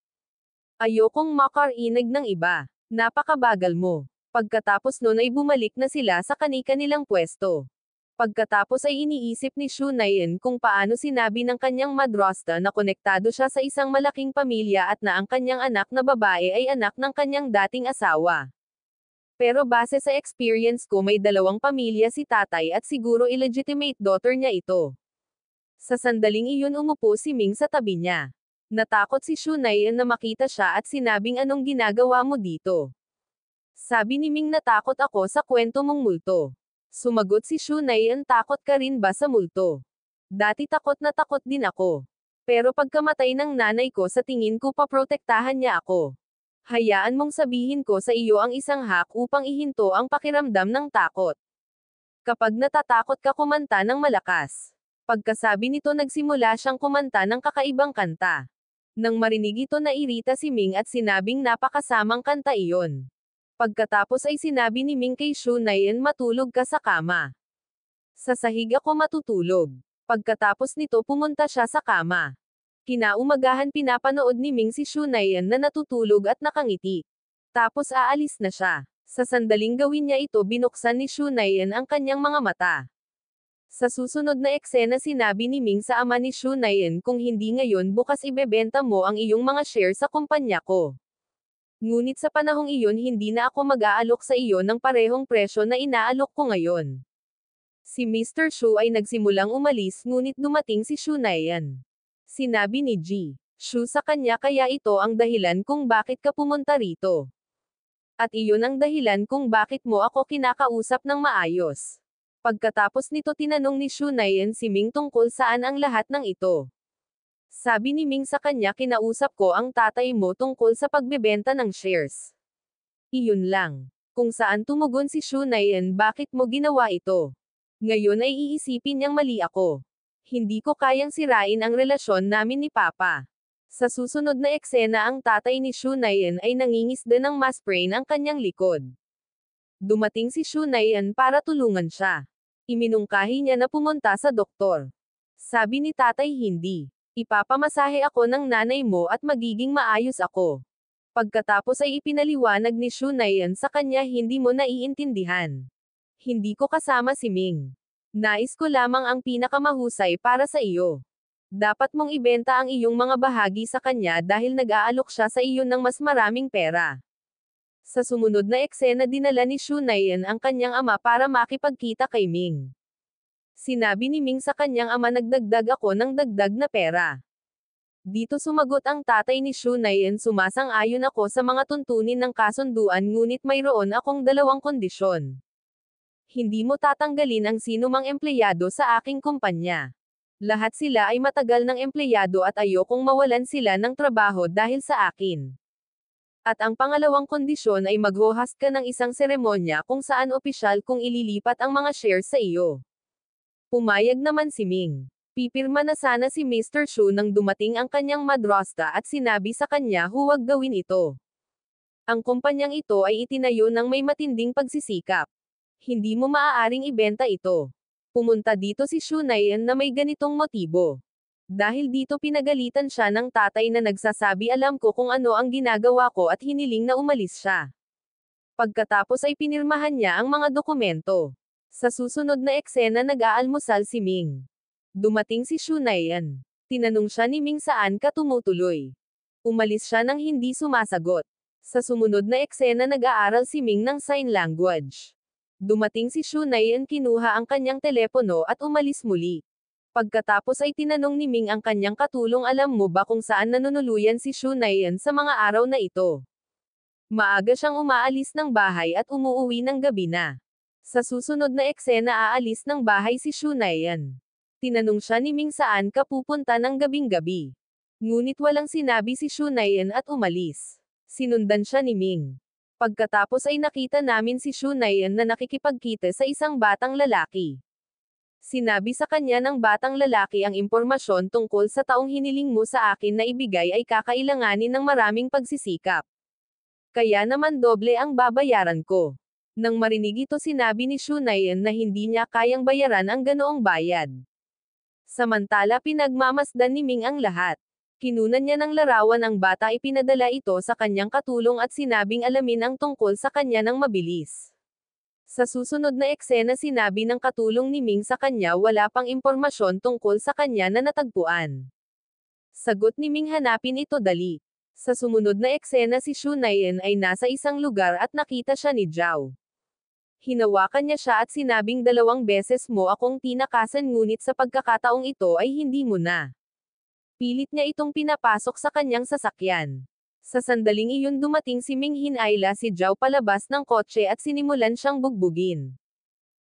[SPEAKER 1] Ayokong makarinig ng iba. Napakabagal mo. Pagkatapos nun ay bumalik na sila sa kani-kanilang pwesto. Pagkatapos ay iniisip ni Shunayan kung paano sinabi ng kanyang madrasta na konektado siya sa isang malaking pamilya at na ang kanyang anak na babae ay anak ng kanyang dating asawa. Pero base sa experience ko may dalawang pamilya si tatay at siguro illegitimate daughter niya ito. Sa sandaling iyon umupo si Ming sa tabi niya. Natakot si Shunayan na makita siya at sinabing anong ginagawa mo dito. Sabi ni Ming natakot ako sa kwento mong multo. Sumagot si Shunayan takot ka rin ba sa multo? Dati takot na takot din ako. Pero pagkamatay ng nanay ko sa tingin ko paprotektahan niya ako. Hayaan mong sabihin ko sa iyo ang isang hack upang ihinto ang pakiramdam ng takot. Kapag natatakot ka kumanta ng malakas. Pagkasabi nito nagsimula siyang kumanta ng kakaibang kanta. Nang marinig ito nairita si Ming at sinabing napakasamang kanta iyon. Pagkatapos ay sinabi ni Ming kay Shunayan matulog ka sa kama. Sa sahig ako matutulog. Pagkatapos nito pumunta siya sa kama. Kinaumagahan pinapanood ni Ming si Shunayan na natutulog at nakangiti. Tapos aalis na siya. Sa sandaling gawin niya ito binuksan ni Shunayan ang kanyang mga mata. Sa susunod na eksena sinabi ni Ming sa ama ni Shunayan kung hindi ngayon bukas ibebenta mo ang iyong mga share sa kumpanya ko. Ngunit sa panahong iyon hindi na ako mag-aalok sa iyo ng parehong presyo na inaalok ko ngayon. Si Mr. Shu ay nagsimulang umalis ngunit dumating si Shu Nayan. Sinabi ni Ji Shu sa kanya kaya ito ang dahilan kung bakit ka pumunta rito. At iyon ang dahilan kung bakit mo ako kinakausap ng maayos. Pagkatapos nito tinanong ni Shu Nayan si Ming tungkol saan ang lahat ng ito. Sabi ni Ming sa kanya kinausap ko ang tatay mo tungkol sa pagbebenta ng shares. Iyon lang. Kung saan tumugon si Shu Nayan bakit mo ginawa ito. Ngayon ay iisipin niyang mali ako. Hindi ko kayang sirain ang relasyon namin ni Papa. Sa susunod na eksena ang tatay ni Shu Nayan ay nangingisda ng masprain ang kanyang likod. Dumating si Shu Nayan para tulungan siya. Iminungkahi niya na pumunta sa doktor. Sabi ni tatay hindi. Ipapamasahe ako ng nanay mo at magiging maayos ako. Pagkatapos ay ipinaliwanag ni Shu Nayan sa kanya hindi mo naiintindihan. Hindi ko kasama si Ming. Nais ko lamang ang pinakamahusay para sa iyo. Dapat mong ibenta ang iyong mga bahagi sa kanya dahil nag-aalok siya sa iyo ng mas maraming pera. Sa sumunod na eksena dinala ni Shu Nayan ang kanyang ama para makipagkita kay Ming. Sinabi ni Ming sa kanyang ama nagdagdag ako ng dagdag na pera. Dito sumagot ang tatay ni Shu Nayan sumasang-ayon ako sa mga tuntunin ng kasunduan ngunit mayroon akong dalawang kondisyon. Hindi mo tatanggalin ang sinumang empleyado sa aking kumpanya. Lahat sila ay matagal ng empleyado at ayokong mawalan sila ng trabaho dahil sa akin. At ang pangalawang kondisyon ay mag-host ka ng isang seremonya kung saan opisyal kung ililipat ang mga shares sa iyo. Pumayag naman si Ming. Pipirma na sana si Mr. Shu nang dumating ang kanyang madrasta at sinabi sa kanya huwag gawin ito. Ang kumpanyang ito ay itinayo ng may matinding pagsisikap. Hindi mo maaaring ibenta ito. Pumunta dito si Shu Nayan na may ganitong motibo. Dahil dito pinagalitan siya ng tatay na nagsasabi alam ko kung ano ang ginagawa ko at hiniling na umalis siya. Pagkatapos ay pinirmahan niya ang mga dokumento. Sa susunod na eksena nag-aalmusal si Ming. Dumating si Shu Nayan. Tinanong siya ni Ming saan ka tumutuloy. Umalis siya nang hindi sumasagot. Sa sumunod na eksena nag-aaral si Ming ng sign language. Dumating si Shu Nayan kinuha ang kanyang telepono at umalis muli. Pagkatapos ay tinanong ni Ming ang kanyang katulong alam mo ba kung saan nanunuluyan si Shu Nayan sa mga araw na ito. Maaga siyang umaalis ng bahay at umuuwi ng gabi na. Sa susunod na eksena aalis ng bahay si Shu Nayan. Tinanong siya ni Ming saan ka pupunta ng gabing-gabi. Ngunit walang sinabi si Shu Nayan at umalis. Sinundan siya ni Ming. Pagkatapos ay nakita namin si Shu Nayan na nakikipagkita sa isang batang lalaki. Sinabi sa kanya ng batang lalaki ang impormasyon tungkol sa taong hiniling mo sa akin na ibigay ay kakailanganin ng maraming pagsisikap. Kaya naman doble ang babayaran ko. Nang marinig ito sinabi ni Shu Nayan na hindi niya kayang bayaran ang ganoong bayad. Samantala pinagmamasdan ni Ming ang lahat. Kinunan niya ng larawan ang bata ipinadala ito sa kanyang katulong at sinabing alamin ang tungkol sa kanya ng mabilis. Sa susunod na eksena sinabi ng katulong ni Ming sa kanya wala pang impormasyon tungkol sa kanya na natagpuan. Sagot ni Ming hanapin ito dali. Sa sumunod na eksena si Shu Nayan ay nasa isang lugar at nakita siya ni Zhao. Hinawakan niya siya at sinabing 2 beses mo akong tinakasan ngunit sa pagkakataong ito ay hindi mo na. Pilit niya itong pinapasok sa kanyang sasakyan. Sa sandaling iyon dumating si Ming Hinayla si Zhao palabas ng kotse at sinimulan siyang bugbugin.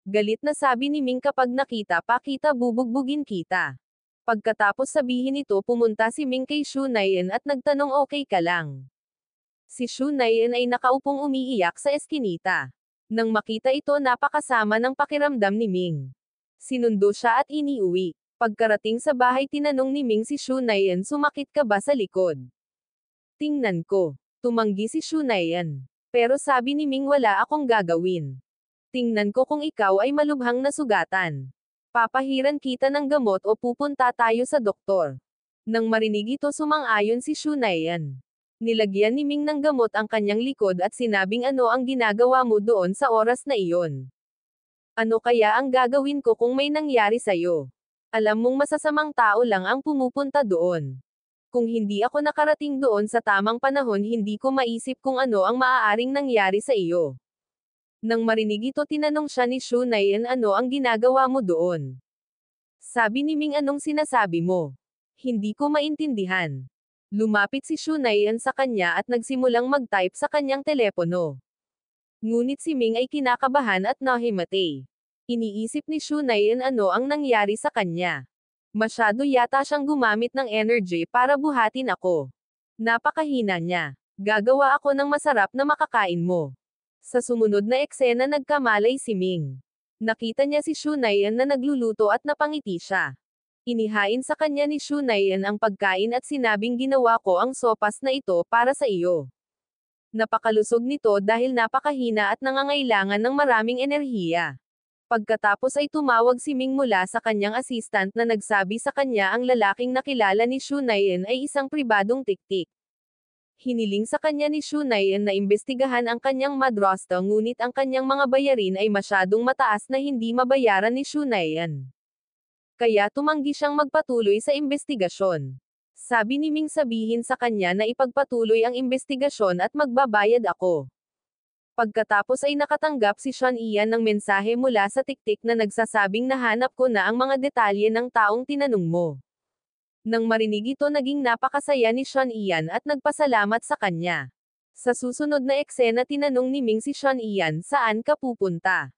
[SPEAKER 1] Galit na sabi ni Ming kapag nakita pa kita bubugbugin kita. Pagkatapos sabihin ito pumunta si Ming kay Shu Nayan at nagtanong okay ka lang. Si Shu Nayan ay nakaupong umiiyak sa eskinita. Nang makita ito napakasama ng pakiramdam ni Ming. Sinundo siya at iniuwi. Pagkarating sa bahay tinanong ni Ming si Shu Nayan sumakit ka ba sa likod? Tingnan ko. Tumanggi si Shu Nayan. Pero sabi ni Ming wala akong gagawin. Tingnan ko kung ikaw ay malubhang nasugatan. Papahiran kita ng gamot o pupunta tayo sa doktor. Nang marinig ito sumang-ayon si Shu Nayan. Nilagyan ni Ming ng gamot ang kanyang likod at sinabing ano ang ginagawa mo doon sa oras na iyon. Ano kaya ang gagawin ko kung may nangyari sa'yo? Alam mong masasamang tao lang ang pumupunta doon. Kung hindi ako nakarating doon sa tamang panahon, hindi ko maisip kung ano ang maaaring nangyari sa iyo. Nang marinig ito, tinanong siya ni Shunayan, ano ang ginagawa mo doon? Sabi ni Ming, anong sinasabi mo? Hindi ko maintindihan. Lumapit si Shunayan sa kanya at nagsimulang mag-type sa kanyang telepono. Ngunit si Ming ay kinakabahan at nahimate. Iniisip ni Shunayan ano ang nangyari sa kanya. Masyado yata siyang gumamit ng energy para buhatin ako. Napakahina niya. Gagawa ako ng masarap na makakain mo. Sa sumunod na eksena, nagkamalay si Ming. Nakita niya si Shunayan na nagluluto at napangiti siya. Inihain sa kanya ni Shunayan ang pagkain at sinabing, ginawa ko ang sopas na ito para sa iyo. Napakalusog nito dahil napakahina at nangangailangan ng maraming enerhiya. Pagkatapos ay tumawag si Ming mula sa kanyang assistant na nagsabi sa kanya ang lalaking nakilala ni Shunayan ay isang pribadong tiktik. Hiniling sa kanya ni Shunayan na imbestigahan ang kanyang madrasta, ngunit ang kanyang mga bayarin ay masyadong mataas na hindi mabayaran ni Shunayan. Kaya tumanggi siyang magpatuloy sa imbestigasyon. Sabi ni Ming sabihin sa kanya na ipagpatuloy ang imbestigasyon at magbabayad ako. Pagkatapos ay nakatanggap si Sean Ian ng mensahe mula sa tiktik na nagsasabing, nahanap ko na ang mga detalye ng taong tinanong mo. Nang marinig ito, naging napakasaya ni Sean Ian at nagpasalamat sa kanya. Sa susunod na eksena, tinanong ni Ming si Sean Ian, saan ka pupunta?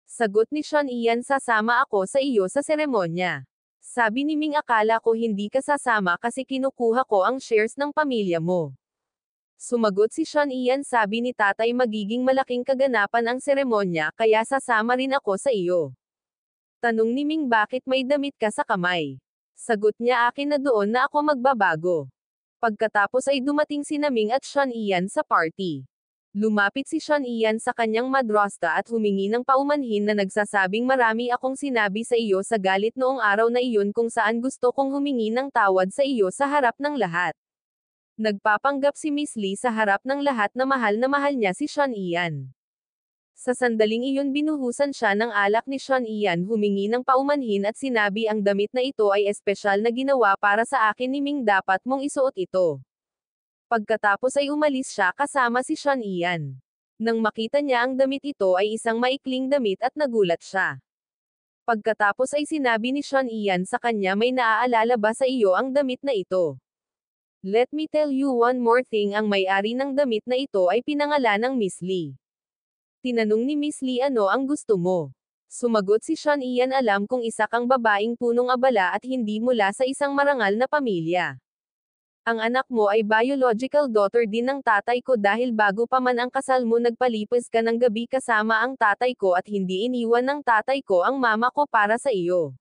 [SPEAKER 1] Sagot ni Sean Ian, sasama ako sa iyo sa seremonya. Sabi ni Ming, akala ko hindi ka sasama kasi kinukuha ko ang shares ng pamilya mo. Sumagot si Sean Ian, sabi ni tatay, magiging malaking kaganapan ang seremonya kaya sasama rin ako sa iyo. Tanong ni Ming, bakit may damit ka sa kamay? Sagot niya, akin na doon na ako magbabago. Pagkatapos ay dumating si Ming at Sean Ian sa party. Lumapit si Sean Ian sa kanyang madrasta at humingi ng paumanhin na nagsasabing, marami akong sinabi sa iyo sa galit noong araw na iyon kung saan gusto kong humingi ng tawad sa iyo sa harap ng lahat. Nagpapanggap si Miss Lee sa harap ng lahat na mahal niya si Sean Ian. Sa sandaling iyon, binuhusan siya ng alak ni Sean Ian, humingi ng paumanhin at sinabi, ang damit na ito ay espesyal na ginawa para sa akin ni Ming, dapat mong isuot ito. Pagkatapos ay umalis siya kasama si Sean Ian. Nang makita niya ang damit, ito ay isang maikling damit at nagulat siya. Pagkatapos ay sinabi ni Sean Ian sa kanya, may naaalala ba sa iyo ang damit na ito? Let me tell you one more thing, ang may-ari ng damit na ito ay pinangalan ng Miss Lee. Tinanong ni Miss Lee, ano ang gusto mo? Sumagot si Sean Ian, alam kong isa kang babaeng punong abala at hindi mula sa isang marangal na pamilya. Ang anak mo ay biological daughter din ng tatay ko dahil bago pa man ang kasal mo nagpalipas ka ng gabi kasama ang tatay ko at hindi iniwan ng tatay ko ang mama ko para sa iyo.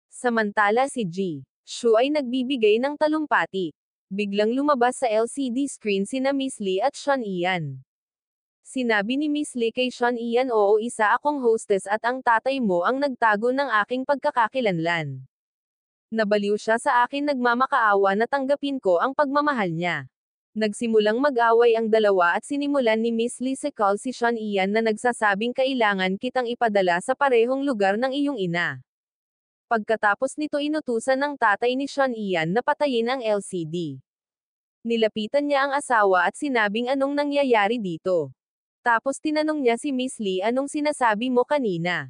[SPEAKER 1] Samantala si Ji Shu ay nagbibigay ng talumpati. Biglang lumabas sa LCD screen sina Miss Lee at Sean Ian. Sinabi ni Miss Lee kay Sean Ian, oo, isa akong hostess at ang tatay mo ang nagtago ng aking pagkakakilanlan. Nabaliw siya sa akin, nagmamakaawa na tanggapin ko ang pagmamahal niya. Nagsimulang mag-away ang dalawa at sinimulan ni Miss Lee si call si Sean Ian na nagsasabing, kailangan kitang ipadala sa parehong lugar ng iyong ina. Pagkatapos nito, inutusan ng tatay ni Sean Ian na patayin ang LCD. Nilapitan niya ang asawa at sinabing, anong nangyayari dito? Tapos tinanong niya si Miss Lee, anong sinasabi mo kanina?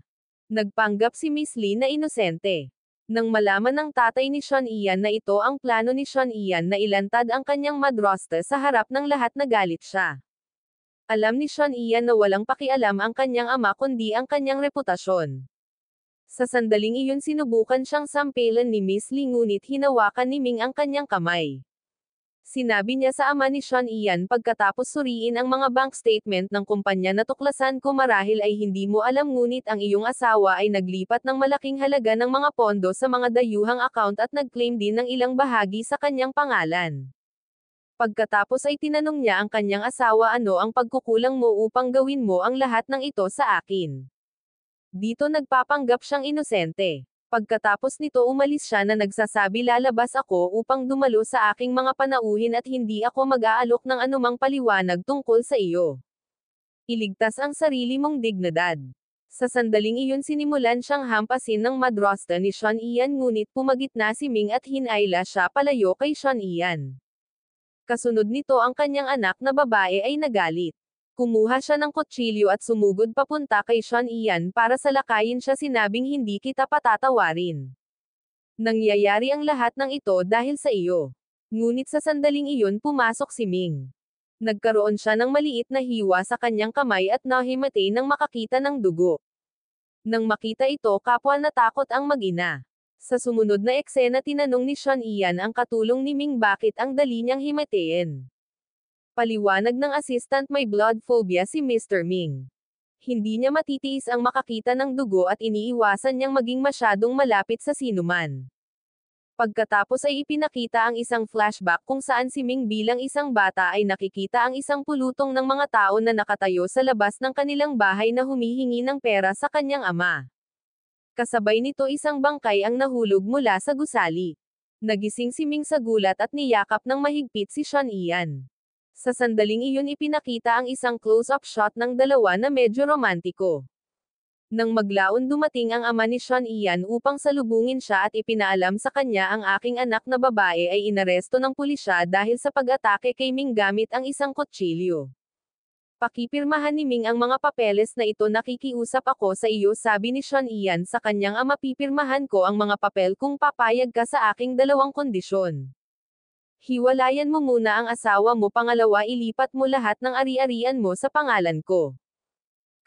[SPEAKER 1] Nagpanggap si Miss Lee na inosente. Nang malaman ng tatay ni Sean Ian na ito ang plano ni Sean Ian na ilantad ang kanyang madrasta sa harap ng lahat, nagalit siya. Alam ni Sean Ian na walang pakialam ang kanyang ama kundi ang kanyang reputasyon. Sa sandaling iyon, sinubukan siyang sampelan ni Miss Lee, ngunit hinawakan ni Ming ang kanyang kamay. Sinabi niya sa ama ni Sean Ian pagkatapos suriin ang mga bank statement ng kumpanya na tuklasan ko, marahil ay hindi mo alam, ngunit ang iyong asawa ay naglipat ng malaking halaga ng mga pondo sa mga dayuhang account at nag-claim din ng ilang bahagi sa kanyang pangalan. Pagkatapos ay tinanong niya ang kanyang asawa, ano ang pagkukulang mo upang gawin mo ang lahat ng ito sa akin? Dito nagpapanggap siyang inosente. Pagkatapos nito, umalis siya na nagsasabi, lalabas ako upang dumalo sa aking mga panauhin at hindi ako mag-aalok ng anumang paliwanag tungkol sa iyo. Iligtas ang sarili mong dignidad. Sa sandaling iyon sinimulan siyang hampasin ng madrasta ni Sean Ian ngunit pumagitna si Ming at hinayla siya palayo kay Sean Ian. Kasunod nito ang kanyang anak na babae ay nagalit. Kumuha siya ng kutsilyo at sumugod papunta kay Sean Ian para salakayin siya, sinabing hindi kita patatawarin. Nangyayari ang lahat ng ito dahil sa iyo. Ngunit sa sandaling iyon pumasok si Ming. Nagkaroon siya ng maliit na hiwa sa kanyang kamay at nahimatay nang makakita ng dugo. Nang makita ito kapwa natakot ang mag-ina. Sa sumunod na eksena tinanong ni Sean Ian ang katulong ni Ming bakit ang dali niyang himatayin. Paliwanag ng assistant, may blood phobia si Mr. Ming. Hindi niya matitiis ang makakita ng dugo at iniiwasan niyang maging masyadong malapit sa sinuman. Pagkatapos ay ipinakita ang isang flashback kung saan si Ming bilang isang bata ay nakikita ang isang pulutong ng mga tao na nakatayo sa labas ng kanilang bahay na humihingi ng pera sa kanyang ama. Kasabay nito isang bangkay ang nahulog mula sa gusali. Nagising si Ming sa gulat at niyakap ng mahigpit si Sean Ian. Sa sandaling iyon ipinakita ang isang close-up shot ng dalawa na medyo romantiko. Nang maglaon dumating ang ama ni Sean Ian upang salubungin siya at ipinaalam sa kanya ang aking anak na babae ay inaresto ng pulisya dahil sa pag-atake kay Ming gamit ang isang kutsilyo. Pakipirmahan ni Ming ang mga papeles na ito, nakikiusap ako sa iyo, sabi ni Sean Ian sa kanyang ama, pipirmahan ko ang mga papel kung papayag ka sa aking dalawang kondisyon. Hiwalayan mo muna ang asawa mo, pangalawa ilipat mo lahat ng ari-arian mo sa pangalan ko.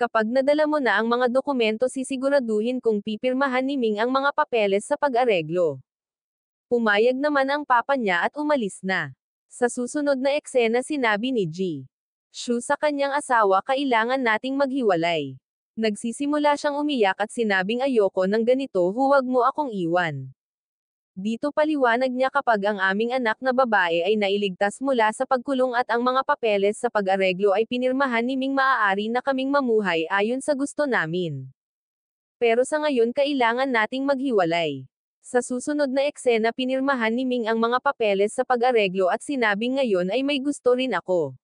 [SPEAKER 1] Kapag nadala mo na ang mga dokumento sisiguraduhin kong pipirmahan ni Ming ang mga papeles sa pag-areglo. Pumayag naman ang papa niya at umalis na. Sa susunod na eksena sinabi ni Ji Shu sa kanyang asawa, kailangan nating maghiwalay. Nagsisimula siyang umiyak at sinabing ayoko ng ganito, huwag mo akong iwan. Dito paliwanag niya kapag ang aming anak na babae ay nailigtas mula sa pagkulong at ang mga papeles sa pag-areglo ay pinirmahan ni Ming, maaari na kaming mamuhay ayon sa gusto namin. Pero sa ngayon kailangan nating maghiwalay. Sa susunod na eksena pinirmahan ni Ming ang mga papeles sa pag-areglo at sinabing ngayon ay may gusto rin ako.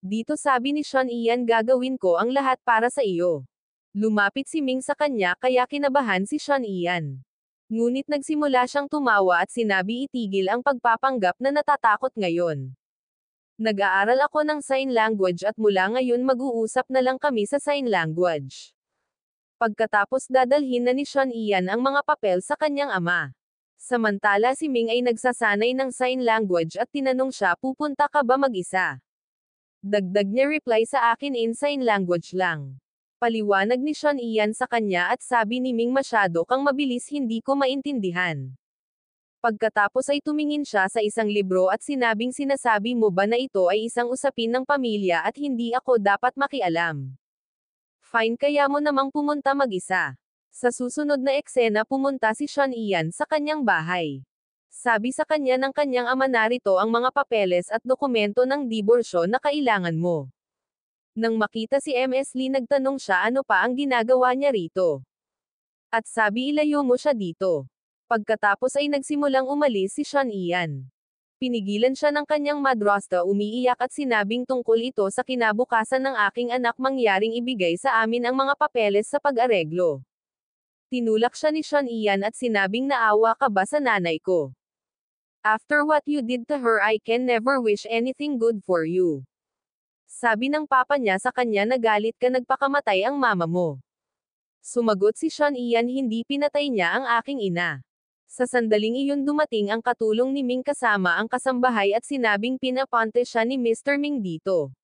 [SPEAKER 1] Dito sabi ni Sean Ian, gagawin ko ang lahat para sa iyo. Lumapit si Ming sa kanya kaya kinabahan si Sean Ian. Ngunit nagsimula siyang tumawa at sinabi itigil ang pagpapanggap na natatakot ngayon. Nag-aaral ako ng sign language at mula ngayon mag-uusap na lang kami sa sign language. Pagkatapos dadalhin na ni Sean Ian ang mga papel sa kanyang ama. Samantala si Ming ay nagsasanay ng sign language at tinanong siya, pupunta ka ba mag-isa? Dagdag niya, reply sa akin in sign language lang. Paliwanag ni Sean Ian sa kanya at sabi ni Ming, masyado kang mabilis, hindi ko maintindihan. Pagkatapos ay tumingin siya sa isang libro at sinabing, sinasabi mo ba na ito ay isang usapin ng pamilya at hindi ako dapat makialam? Fine, kaya mo namang pumunta mag-isa. Sa susunod na eksena pumunta si Sean Ian sa kanyang bahay. Sabi sa kanya ng kanyang ama, narito ang mga papeles at dokumento ng diborsyo na kailangan mo. Nang makita si Ms. Lee nagtanong siya ano pa ang ginagawa niya rito. At sabi, ilayo mo siya dito. Pagkatapos ay nagsimulang umalis si Sean Ian. Pinigilan siya ng kanyang madrasta, umiiyak at sinabing tungkol ito sa kinabukasan ng aking anak, mangyaring ibigay sa amin ang mga papeles sa pag-areglo. Tinulak siya ni Sean Ian at sinabing, naawa ka ba sa nanay ko? After what you did to her, I can never wish anything good for you. Sabi ng papa niya sa kanya, nagalit ka, nagpakamatay ang mama mo. Sumagot si Sean Ian, hindi pinatay niya ang aking ina. Sa sandaling iyon dumating ang katulong ni Ming kasama ang kasambahay at sinabing pinapunta siya ni Mr. Ming dito.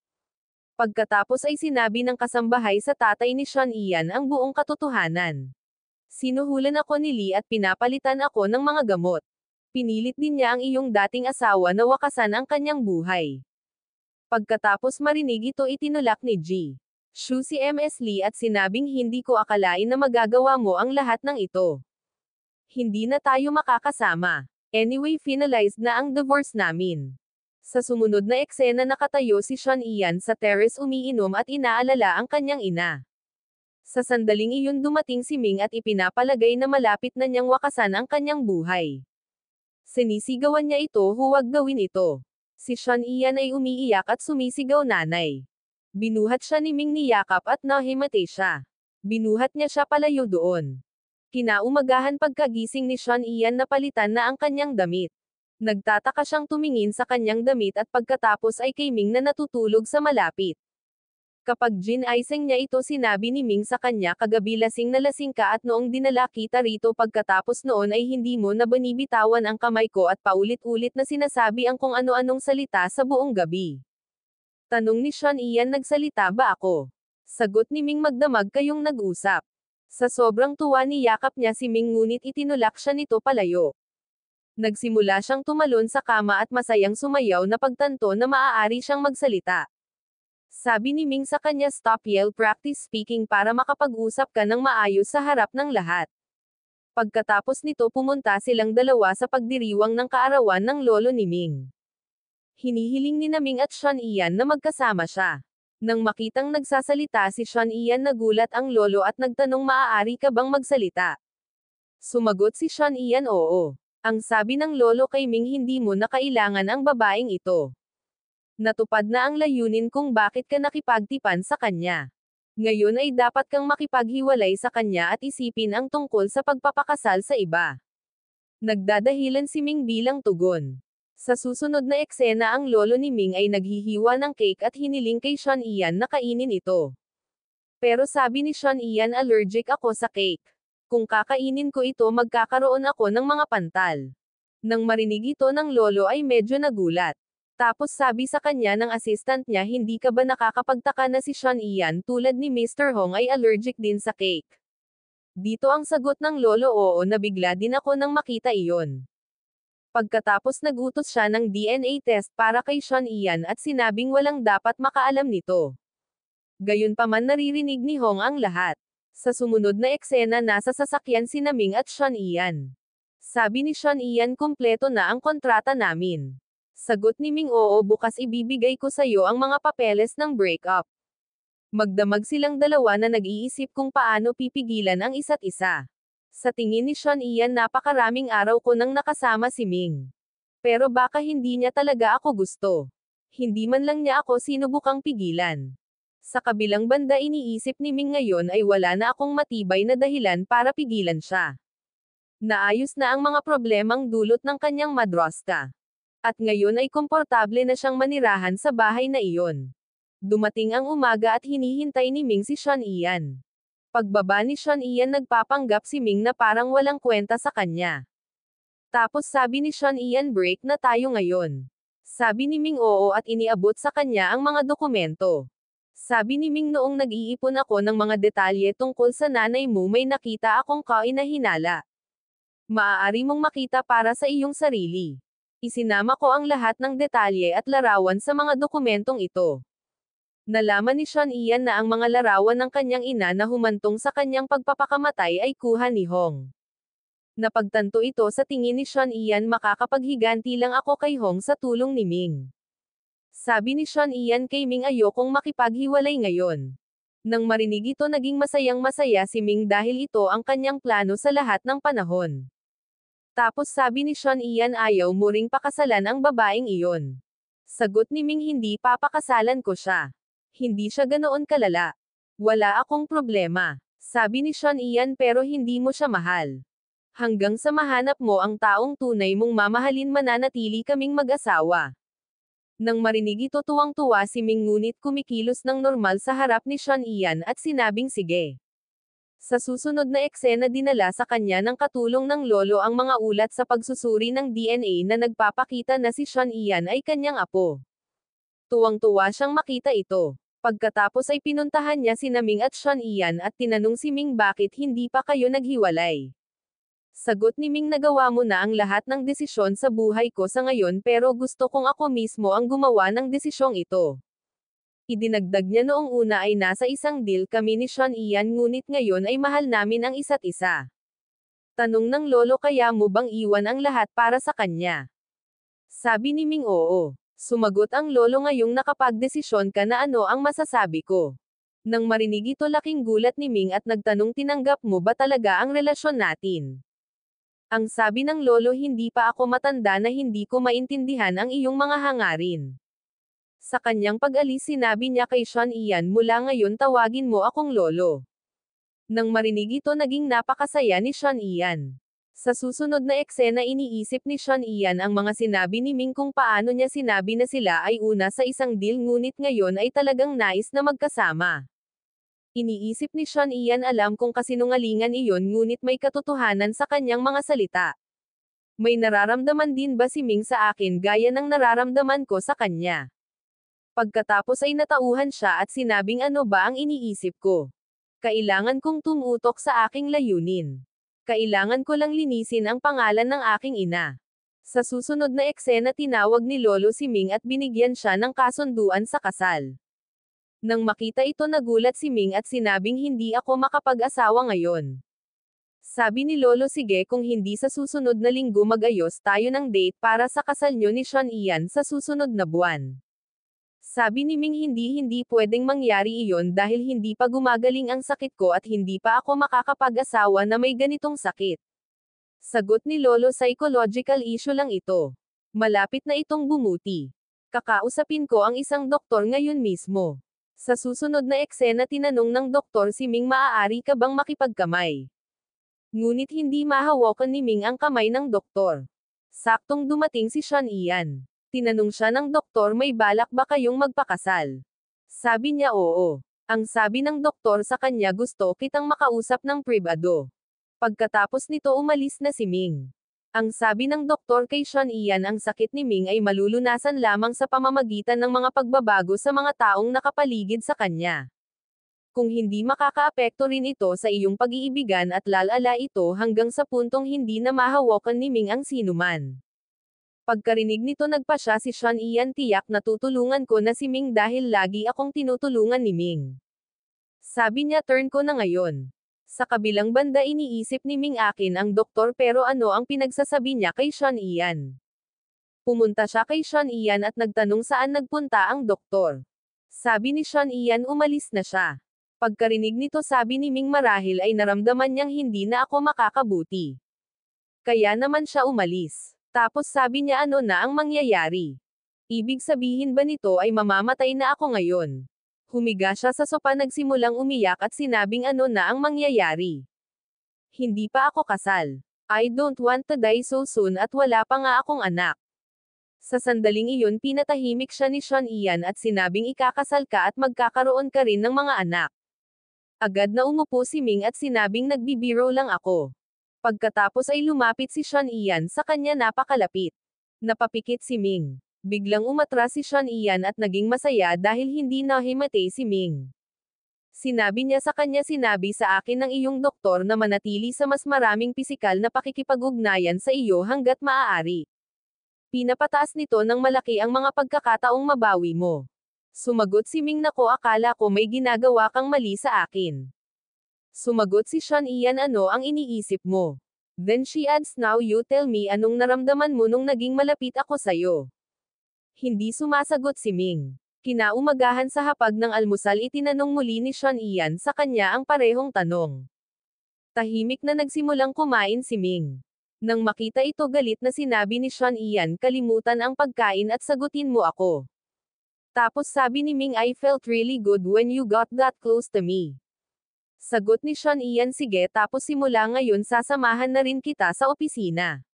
[SPEAKER 1] Pagkatapos ay sinabi ng kasambahay sa tatay ni Sean Ian ang buong katotohanan. Sinuhulan ako ni Lee at pinapalitan ako ng mga gamot. Pinilit din niya ang iyong dating asawa na wakasan ang kanyang buhay. Pagkatapos marinig ito, itinulak ni Ji Shu si Ms. Lee at sinabing, hindi ko akalain na magagawa mo ang lahat ng ito. Hindi na tayo makakasama. Anyway, finalized na ang divorce namin. Sa sumunod na eksena nakatayo si Sean Ian sa terrace umiinom at inaalala ang kanyang ina. Sa sandaling iyon dumating si Ming at ipinapalagay na malapit na niyang wakasan ang kanyang buhay. Sinisigawan niya ito, huwag gawin ito. Si Sean Ian ay umiiyak at sumisigaw, nanay. Binuhat siya ni Ming, niyakap at nahimatay siya. Binuhat niya siya palayo doon. Kinaumagahan pagkagising ni Sean Ian napalitan na ang kanyang damit. Nagtataka siyang tumingin sa kanyang damit at pagkatapos ay kay Ming na natutulog sa malapit. Kapag ginaising niya ito sinabi ni Ming sa kanya kagabi lasing na lasing ka at noong dinala kita rito pagkatapos noon ay hindi mo na binibitawan ang kamay ko at paulit-ulit na sinasabi ang kung ano-anong salita sa buong gabi. Tanong ni Sean Ian nagsalita ba ako? Sagot ni Ming magdamag kayong nag-usap. Sa sobrang tuwa niyakap niya si Ming ngunit itinulak siya nito palayo. Nagsimula siyang tumalon sa kama at masayang sumayaw na pagtanto na maaari siyang magsalita. Sabi ni Ming sa kanya stop yell practice speaking para makapag-usap ka ng maayos sa harap ng lahat. Pagkatapos nito pumunta silang dalawa sa pagdiriwang ng kaarawan ng lolo ni Ming. Hinihiling ni Ming at Sean Ian na magkasama siya. Nang makitang nagsasalita si Sean Ian nagulat ang lolo at nagtanong maaari ka bang magsalita. Sumagot si Sean Ian oo. Ang sabi ng lolo kay Ming hindi mo na kailangan ang babaeng ito. Natupad na ang layunin kung bakit ka nakipagtipan sa kanya. Ngayon ay dapat kang makipaghiwalay sa kanya at isipin ang tungkol sa pagpapakasal sa iba. Nagdadahilan si Ming bilang tugon. Sa susunod na eksena ang lolo ni Ming ay naghihiwa ng cake at hiniling kay Sean Ian na kainin ito. Pero sabi ni Sean Ian allergic ako sa cake. Kung kakainin ko ito magkakaroon ako ng mga pantal. Nang marinig ito ng lolo ay medyo nagulat. Tapos sabi sa kanya ng assistant niya hindi ka ba nakakapagtaka na si Sean Ian tulad ni Mr. Hong ay allergic din sa cake. Dito ang sagot ng lolo oo nabigla din ako nang makita iyon. Pagkatapos nagutos siya ng DNA test para kay Sean Ian at sinabing walang dapat makaalam nito. Gayunpaman naririnig ni Hong ang lahat. Sa sumunod na eksena nasa sasakyan si Ming at Sean Ian. Sabi ni Sean Ian kumpleto na ang kontrata namin. Sagot ni Ming oo bukas ibibigay ko sa iyo ang mga papeles ng breakup. Magdamag silang dalawa na nag-iisip kung paano pipigilan ang isa't isa. Sa tingin ni Sean Ian napakaraming araw ko nang nakasama si Ming. Pero baka hindi niya talaga ako gusto. Hindi man lang niya ako sinubukang pigilan. Sa kabilang banda iniisip ni Ming ngayon ay wala na akong matibay na dahilan para pigilan siya. Naayos na ang mga problemang dulot ng kanyang madrasta. At ngayon ay komportable na siyang manirahan sa bahay na iyon. Dumating ang umaga at hinihintay ni Ming si Sean Ian. Pagbaba ni Sean Ian nagpapanggap si Ming na parang walang kwenta sa kanya. Tapos sabi ni Sean Ian break na tayo ngayon. Sabi ni Ming oo at iniabot sa kanya ang mga dokumento. Sabi ni Ming noong nag-iipon ako ng mga detalye tungkol sa nanay mo may nakita akong kainahinala. Maaari mong makita para sa iyong sarili. Isinama ko ang lahat ng detalye at larawan sa mga dokumentong ito. Nalaman ni Sean Ian na ang mga larawan ng kanyang ina na humantong sa kanyang pagpapakamatay ay kuha ni Hong. Napagtanto ito sa tingin ni Sean Ian makakapaghiganti lang ako kay Hong sa tulong ni Ming. Sabi ni Sean Ian kay Ming ayokong makipaghiwalay ngayon. Nang marinig ito naging masayang masaya si Ming dahil ito ang kanyang plano sa lahat ng panahon. Tapos sabi ni Sean Ian ayaw mo ring pakasalan ang babaeng iyon. Sagot ni Ming hindi papakasalan ko siya. Hindi siya ganoon kalala. Wala akong problema. Sabi ni Sean Ian pero hindi mo siya mahal. Hanggang sa mahanap mo ang taong tunay mong mamahalin mananatili kaming mag-asawa. Nang marinig ito tuwang-tuwa si Ming ngunit kumikilos ng normal sa harap ni Sean Ian at sinabing sige. Sa susunod na eksena dinala sa kanya ng katulong ng lolo ang mga ulat sa pagsusuri ng DNA na nagpapakita na si Sean Ian ay kanyang apo. Tuwang-tuwa siyang makita ito. Pagkatapos ay pinuntahan niya si Ming at Sean Ian at tinanong si Ming bakit hindi pa kayo naghiwalay. Sagot ni Ming nagawa mo na ang lahat ng desisyon sa buhay ko sa ngayon pero gusto kong ako mismo ang gumawa ng desisyong ito. Idinagdag niya noong una ay nasa isang deal kami ni Sean Ian ngunit ngayon ay mahal namin ang isa't isa. Tanong ng lolo kaya mo bang iwan ang lahat para sa kanya? Sabi ni Ming oo. Sumagot ang lolo ngayong nakapagdesisyon ka na ano ang masasabi ko. Nang marinig ito laking gulat ni Ming at nagtanong tinanggap mo ba talaga ang relasyon natin? Ang sabi ng lolo hindi pa ako matanda na hindi ko maintindihan ang iyong mga hangarin. Sa kanyang pag-alis sinabi niya kay Sean Ian mula ngayon tawagin mo akong lolo. Nang marinig ito naging napakasaya ni Sean Ian. Sa susunod na eksena iniisip ni Sean Ian ang mga sinabi ni Ming kung paano niya sinabi na sila ay una sa isang deal ngunit ngayon ay talagang nais na magkasama. Iniisip ni Sean Ian alam kung kasinungalingan iyon ngunit may katotohanan sa kanyang mga salita. May nararamdaman din ba si Ming sa akin gaya ng nararamdaman ko sa kanya? Pagkatapos ay natauhan siya at sinabing ano ba ang iniisip ko? Kailangan kong tumutok sa aking layunin. Kailangan ko lang linisin ang pangalan ng aking ina. Sa susunod na eksena tinawag ni Lolo si Ming at binigyan siya ng kasunduan sa kasal. Nang makita ito nagulat si Ming at sinabing hindi ako makapag-asawa ngayon. Sabi ni Lolo sige kung hindi sa susunod na linggo mag-ayos tayo ng date para sa kasal nyo ni Sean Ian sa susunod na buwan. Sabi ni Ming hindi pwedeng mangyari iyon dahil hindi pa gumagaling ang sakit ko at hindi pa ako makakapag-asawa na may ganitong sakit. Sagot ni Lolo psychological issue lang ito. Malapit na itong bumuti. Kakausapin ko ang isang doktor ngayon mismo. Sa susunod na eksena tinanong ng doktor si Ming maaari ka bang makipagkamay. Ngunit hindi mahawakan ni Ming ang kamay ng doktor. Saktong dumating si Sean Ian. Tinanong siya ng doktor may balak ba kayong magpakasal? Sabi niya oo. Ang sabi ng doktor sa kanya gusto kitang makausap ng pribado. Pagkatapos nito umalis na si Ming. Ang sabi ng doktor kay Sean Ian ang sakit ni Ming ay malulunasan lamang sa pamamagitan ng mga pagbabago sa mga taong nakapaligid sa kanya. Kung hindi makakaapekto rin ito sa iyong pag-iibigan at lalala ito hanggang sa puntong hindi na mahawakan ni Ming ang sinuman. Pagkarinig nito nagpasya si Sean Ian tiyak na tutulungan ko na si Ming dahil lagi akong tinutulungan ni Ming. Sabi niya turn ko na ngayon. Sa kabilang banda iniisip ni Ming akin ang doktor pero ano ang pinagsasabi niya kay Sean Ian. Pumunta siya kay Sean Ian at nagtanong saan nagpunta ang doktor. Sabi ni Sean Ian umalis na siya. Pagkarinig nito sabi ni Ming marahil ay naramdaman niyang hindi na ako makakabuti. Kaya naman siya umalis. Tapos sabi niya ano na ang mangyayari. Ibig sabihin ba nito ay mamamatay na ako ngayon? Humiga siya sa sopa nagsimulang umiyak at sinabing ano na ang mangyayari. Hindi pa ako kasal. I don't want to die so soon at wala pa nga akong anak. Sa sandaling iyon pinatahimik siya ni Sean Ian at sinabing ikakasal ka at magkakaroon ka rin ng mga anak. Agad na umupo si Ming at sinabing nagbibiro lang ako. Pagkatapos ay lumapit si Sean Ian sa kanya napakalapit. Napapikit si Ming. Biglang umatras si Sean Ian at naging masaya dahil hindi nahimatay si Ming. Sinabi niya sa kanya sinabi sa akin ng iyong doktor na manatili sa mas maraming pisikal na pakikipag-ugnayan sa iyo hanggat maaari. Pinapataas nito ng malaki ang mga pagkakataong mabawi mo. Sumagot si Ming nako akala ko may ginagawa kang mali sa akin. Sumagot si Sean Ian ano ang iniisip mo? Then she adds now you tell me anong naramdaman mo nung naging malapit ako sayo. Hindi sumasagot si Ming. Kinaumagahan sa hapag ng almusal itinanong muli ni Sean Ian sa kanya ang parehong tanong. Tahimik na nagsimulang kumain si Ming. Nang makita ito galit na sinabi ni Sean Ian kalimutan ang pagkain at sagutin mo ako. Tapos sabi ni Ming I felt really good when you got that close to me. Sagot ni Sean Ian sige tapos simula ngayon sasamahan na rin kita sa opisina.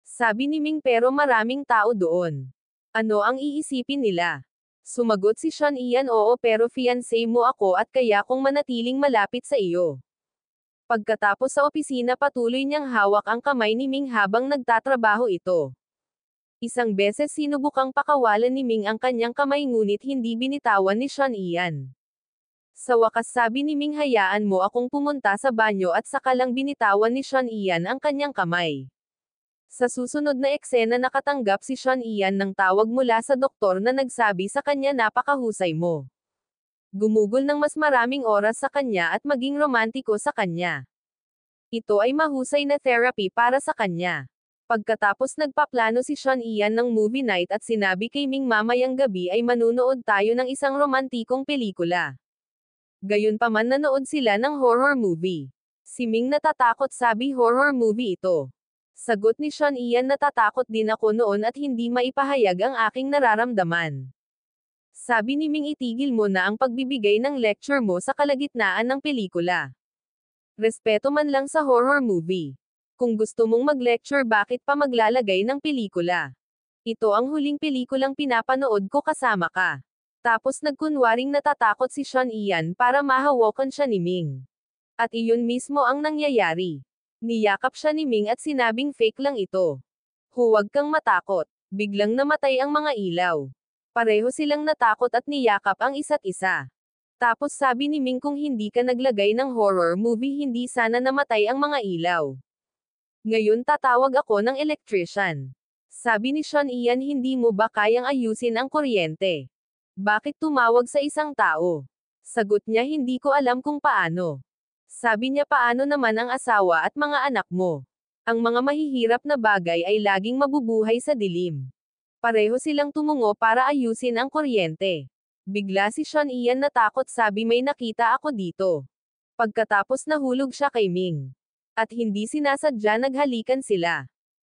[SPEAKER 1] Sabi ni Ming pero maraming tao doon. Ano ang iisipin nila? Sumagot si Sean Ian oo pero fiancé mo ako at kaya kong manatiling malapit sa iyo. Pagkatapos sa opisina patuloy niyang hawak ang kamay ni Ming habang nagtatrabaho ito. Isang beses sinubukang pakawalan ni Ming ang kanyang kamay ngunit hindi binitawan ni Sean Ian. Sa wakas sabi ni Ming hayaan mo akong pumunta sa banyo at saka lang binitawan ni Sean Ian ang kanyang kamay. Sa susunod na eksena nakatanggap si Sean Ian ng tawag mula sa doktor na nagsabi sa kanya napakahusay mo. Gumugol ng mas maraming oras sa kanya at maging romantiko sa kanya. Ito ay mahusay na therapy para sa kanya. Pagkatapos nagpaplano si Sean Ian ng movie night at sinabi kay Ming mamayang gabi ay manunood tayo ng isang romantikong pelikula. Gayunpaman nanood sila ng horror movie. Si Ming natatakot sabi horror movie ito. Sagot ni Sean Ian natatakot din ako noon at hindi maipahayag ang aking nararamdaman. Sabi ni Ming itigil mo na ang pagbibigay ng lecture mo sa kalagitnaan ng pelikula. Respeto man lang sa horror movie. Kung gusto mong mag-lecture bakit pa maglalagay ng pelikula? Ito ang huling pelikulang pinapanood ko kasama ka. Tapos nagkunwaring natatakot si Sean Ian para mahawakan siya ni Ming. At iyon mismo ang nangyayari. Niyakap siya ni Ming at sinabing fake lang ito. Huwag kang matakot. Biglang namatay ang mga ilaw. Pareho silang natakot at niyakap ang isa't isa. Tapos sabi ni Ming kung hindi ka naglagay ng horror movie hindi sana namatay ang mga ilaw. Ngayon tatawag ako ng electrician. Sabi ni Sean Ian hindi mo ba kayang ayusin ang kuryente? Bakit tumawag sa isang tao? Sagot niya hindi ko alam kung paano. Sabi niya paano naman ang asawa at mga anak mo? Ang mga mahihirap na bagay ay laging mabubuhay sa dilim. Pareho silang tumungo para ayusin ang kuryente. Bigla si Sean Ian natakot sabi may nakita ako dito. Pagkatapos nahulog siya kay Ming. At hindi sinasadya naghalikan sila.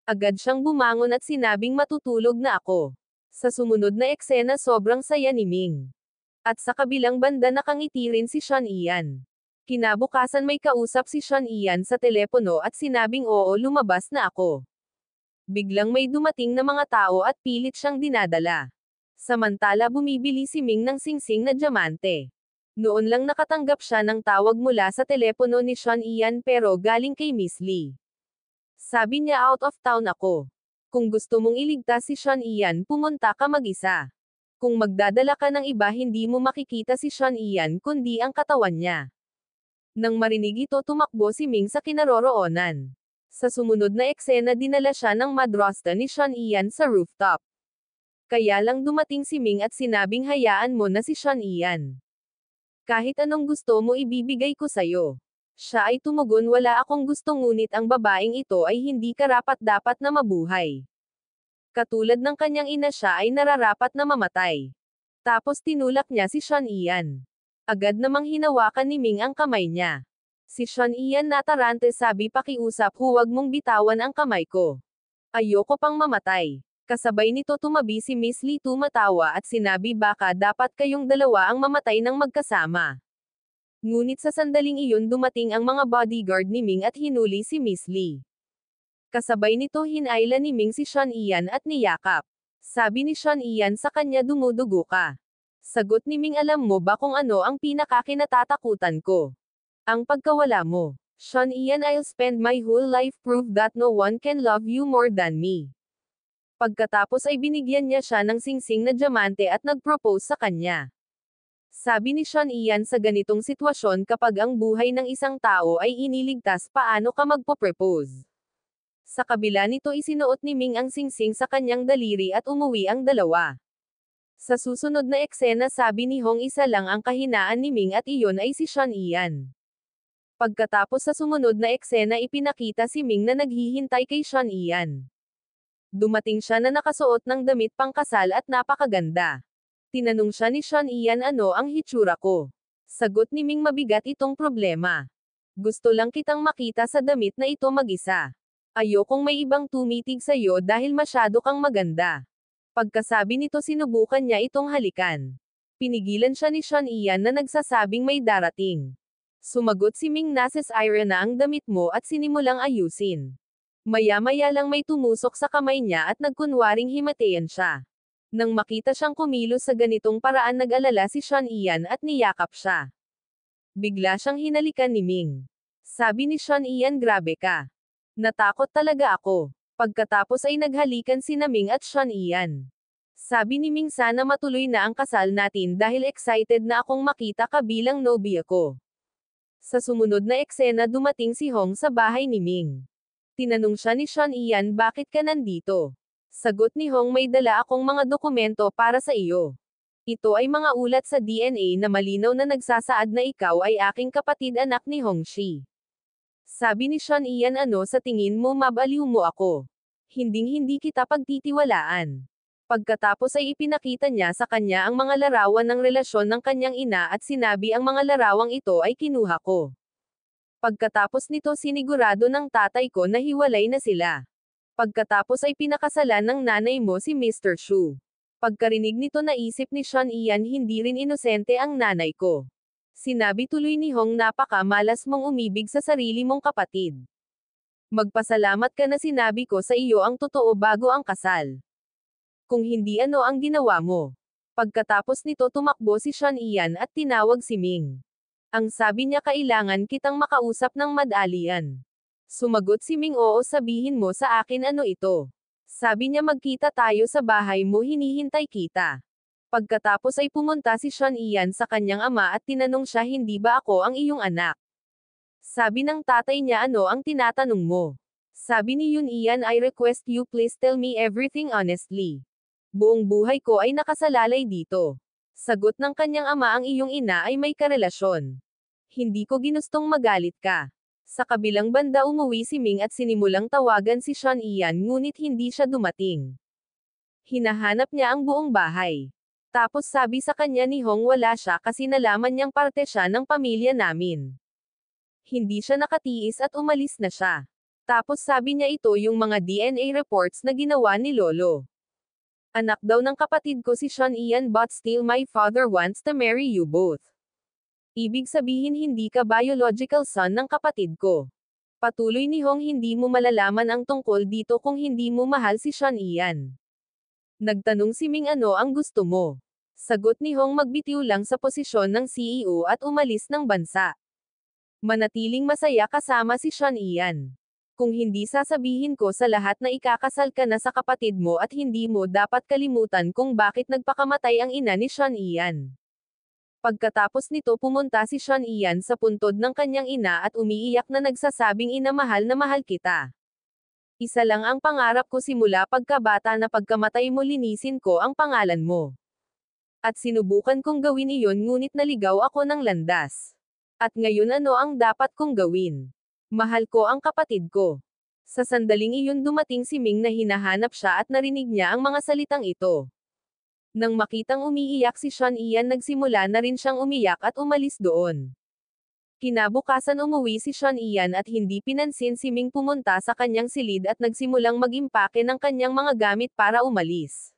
[SPEAKER 1] Agad siyang bumangon at sinabing matutulog na ako. Sa sumunod na eksena sobrang saya ni Ming. At sa kabilang banda nakangiti rin si Sean Ian. Kinabukasan may kausap si Sean Ian sa telepono at sinabing oo lumabas na ako. Biglang may dumating na mga tao at pilit siyang dinadala. Samantala bumibili si Ming ng singsing na diamante. Noon lang nakatanggap siya ng tawag mula sa telepono ni Sean Ian pero galing kay Miss Lee. Sabi niya out of town ako. Kung gusto mong iligtas si Sean Ian pumunta ka mag-isa. Kung magdadala ka ng iba hindi mo makikita si Sean Ian kundi ang katawan niya. Nang marinig ito tumakbo si Ming sa kinaroroonan. Sa sumunod na eksena dinala siya ng madrasta ni Sean Ian sa rooftop. Kaya lang dumating si Ming at sinabing hayaan mo na si Sean Ian. Kahit anong gusto mo ibibigay ko sayo. Siya ay tumugon wala akong gusto ngunit ang babaeng ito ay hindi karapat-dapat na mabuhay. Katulad ng kanyang ina siya ay nararapat na mamatay. Tapos tinulak niya si Sean Ian. Agad namang hinawakan ni Ming ang kamay niya. Si Sean Ian natarante sabi pakiusap huwag mong bitawan ang kamay ko. Ayoko pang mamatay. Kasabay nito tumabi si Miss Lee tumatawa at sinabi baka dapat kayong dalawa ang mamatay ng magkasama. Ngunit sa sandaling iyon dumating ang mga bodyguard ni Ming at hinuli si Miss Lee. Kasabay nito hinayla ni Ming si Sean Ian at niyakap. Sabi ni Sean Ian sa kanya dumudugo ka. Sagot ni Ming alam mo ba kung ano ang pinakakinatatakutan ko? Ang pagkawala mo. Sean Ian I'll spend my whole life prove that no one can love you more than me. Pagkatapos ay binigyan niya siya ng singsing na diamante at nag-propose sa kanya. Sabi ni Sean Ian sa ganitong sitwasyon kapag ang buhay ng isang tao ay iniligtas paano ka magpo-propose? Sa kabila nito isinuot ni Ming ang singsing sa kanyang daliri at umuwi ang dalawa. Sa susunod na eksena sabi ni Hong isa lang ang kahinaan ni Ming at iyon ay si Sean Ian. Pagkatapos sa sumunod na eksena ipinakita si Ming na naghihintay kay Sean Ian. Dumating siya na nakasuot ng damit pangkasal at napakaganda. Tinanong siya ni Sean Ian ano ang hitsura ko. Sagot ni Ming mabigat itong problema. Gusto lang kitang makita sa damit na ito mag-isa. Ayokong may ibang tumitig sa'yo dahil masyado kang maganda. Pagkasabi nito sinubukan niya itong halikan. Pinigilan siya ni Sean Ian na nagsasabing may darating. Sumagot si Ming nases Ira na ang damit mo at sinimulang ayusin. Maya-maya lang may tumusok sa kamay niya at nagkunwaring himatayan siya. Nang makita siyang kumilos sa ganitong paraan nag-alala si Sean Ian at niyakap siya. Bigla siyang hinalikan ni Ming. Sabi ni Sean Ian grabe ka. Natakot talaga ako. Pagkatapos ay naghalikan si Ming at Sean Ian. Sabi ni Ming sana matuloy na ang kasal natin dahil excited na akong makita ka bilang nobya ko. Sa sumunod na eksena dumating si Hong sa bahay ni Ming. Tinanong siya ni Sean Ian bakit ka nandito? Sagot ni Hong may dala akong mga dokumento para sa iyo. Ito ay mga ulat sa DNA na malinaw na nagsasaad na ikaw ay aking kapatid anak ni Hong Shi. Sabi ni Sean Ian ano sa tingin mo mabaliw mo ako? Hinding-hindi kita pagtitiwalaan. Pagkatapos ay ipinakita niya sa kanya ang mga larawan ng relasyon ng kanyang ina at sinabi ang mga larawang ito ay kinuha ko. Pagkatapos nito sinigurado ng tatay ko na hiwalay na sila. Pagkatapos ay pinakasalan ng nanay mo si Mr. Shu. Pagkarinig nito naisip ni Sean Ian hindi rin inosente ang nanay ko. Sinabi tuloy ni Hong, napaka-malas mong umibig sa sarili mong kapatid. Magpasalamat ka na sinabi ko sa iyo ang totoo bago ang kasal. Kung hindi, ano ang ginawa mo? Pagkatapos nito tumakbo si Sean Ian at tinawag si Ming. Ang sabi niya, kailangan kitang makausap ng madalian. Sumagot si Ming, oo, sabihin mo sa akin ano ito. Sabi niya, magkita tayo sa bahay mo, hinihintay kita. Pagkatapos ay pumunta si Sean Ian sa kanyang ama at tinanong siya, hindi ba ako ang iyong anak? Sabi ng tatay niya, ano ang tinatanong mo? Sabi ni Yun Ian, I request you please tell me everything honestly. Buong buhay ko ay nakasalalay dito. Sagot ng kanyang ama, ang iyong ina ay may karelasyon. Hindi ko ginustong magalit ka. Sa kabilang banda umuwi si Ming at sinimulang tawagan si Sean Ian, ngunit hindi siya dumating. Hinahanap niya ang buong bahay. Tapos sabi sa kanya ni Hong, wala siya kasi nalaman niyang parte siya ng pamilya namin. Hindi siya nakatiis at umalis na siya. Tapos sabi niya, ito yung mga DNA reports na ginawa ni Lolo. Anak daw ng kapatid ko si Sean Ian, but still my father wants to marry you both. Ibig sabihin hindi ka biological son ng kapatid ko. Patuloy ni Hong, hindi mo malalaman ang tungkol dito kung hindi mo mahal si Sean Ian. Nagtanong si Ming, ano ang gusto mo? Sagot ni Hong, magbitiw lang sa posisyon ng CEO at umalis ng bansa. Manatiling masaya kasama si Sean Ian. Kung hindi, sasabihin ko sa lahat na ikakasal ka na sa kapatid mo at hindi mo dapat kalimutan kung bakit nagpakamatay ang ina ni Sean Ian. Pagkatapos nito pumunta si Sean Ian sa puntod ng kanyang ina at umiiyak na nagsasabing, ina, mahal na mahal kita. Isa lang ang pangarap ko simula pagkabata, na pagkamatay mo linisin ko ang pangalan mo. At sinubukan kong gawin iyon, ngunit naligaw ako ng landas. At ngayon, ano ang dapat kong gawin? Mahal ko ang kapatid ko. Sa sandaling iyon dumating si Ming na hinahanap siya at narinig niya ang mga salitang ito. Nang makitang umiiyak si Sean Ian, nagsimula na rin siyang umiyak at umalis doon. Kinabukasan umuwi si Sean Ian at hindi pinansin si Ming, pumunta sa kanyang silid at nagsimulang mag-impake ng kanyang mga gamit para umalis.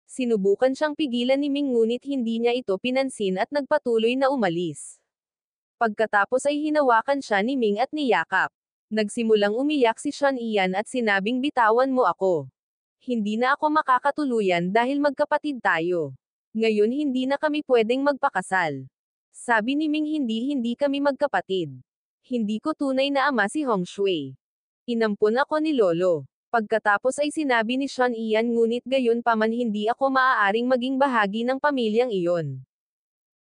[SPEAKER 1] Sinubukan siyang pigilan ni Ming, ngunit hindi niya ito pinansin at nagpatuloy na umalis. Pagkatapos ay hinawakan siya ni Ming at niyakap. Nagsimulang umiyak si Sean Ian at sinabing, bitawan mo ako. Hindi na ako makakatuluyan dahil magkapatid tayo. Ngayon hindi na kami pwedeng magpakasal. Sabi ni Ming, hindi kami magkapatid. Hindi ko tunay na ama si Hong Shui. Inampun ako ni Lolo. Pagkatapos ay sinabi ni Sean Ian, ngunit gayon pa man hindi ako maaaring maging bahagi ng pamilyang iyon.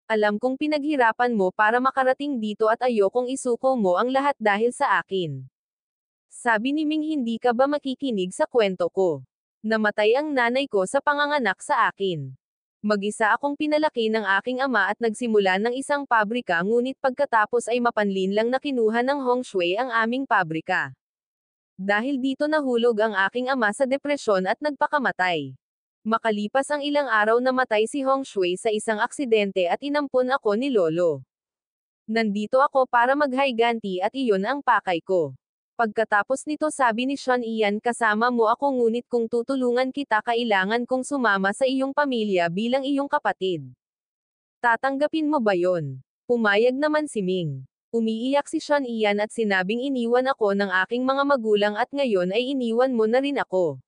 [SPEAKER 1] Alam kong pinaghirapan mo para makarating dito at ayokong isuko mo ang lahat dahil sa akin. Sabi ni Ming, hindi ka ba makikinig sa kwento ko? Namatay ang nanay ko sa panganganak sa akin. Mag-isa akong pinalaki ng aking ama at nagsimula ng isang pabrika, ngunit pagkatapos ay mapanlin lang na kinuha ng Hong Shui ang aming pabrika. Dahil dito nahulog ang aking ama sa depresyon at nagpakamatay. Makalipas ang ilang araw, namatay si Hong Shui sa isang aksidente at inampun ako ni Lolo. Nandito ako para maghayganti at iyon ang pakay ko. Pagkatapos nito sabi ni Sean Ian, kasama mo ako, ngunit kung tutulungan kita kailangan kong sumama sa iyong pamilya bilang iyong kapatid. Tatanggapin mo ba yon? Pumayag naman si Ming. Umiiyak si Sean Ian at sinabing, iniwan ako ng aking mga magulang at ngayon ay iniwan mo na rin ako.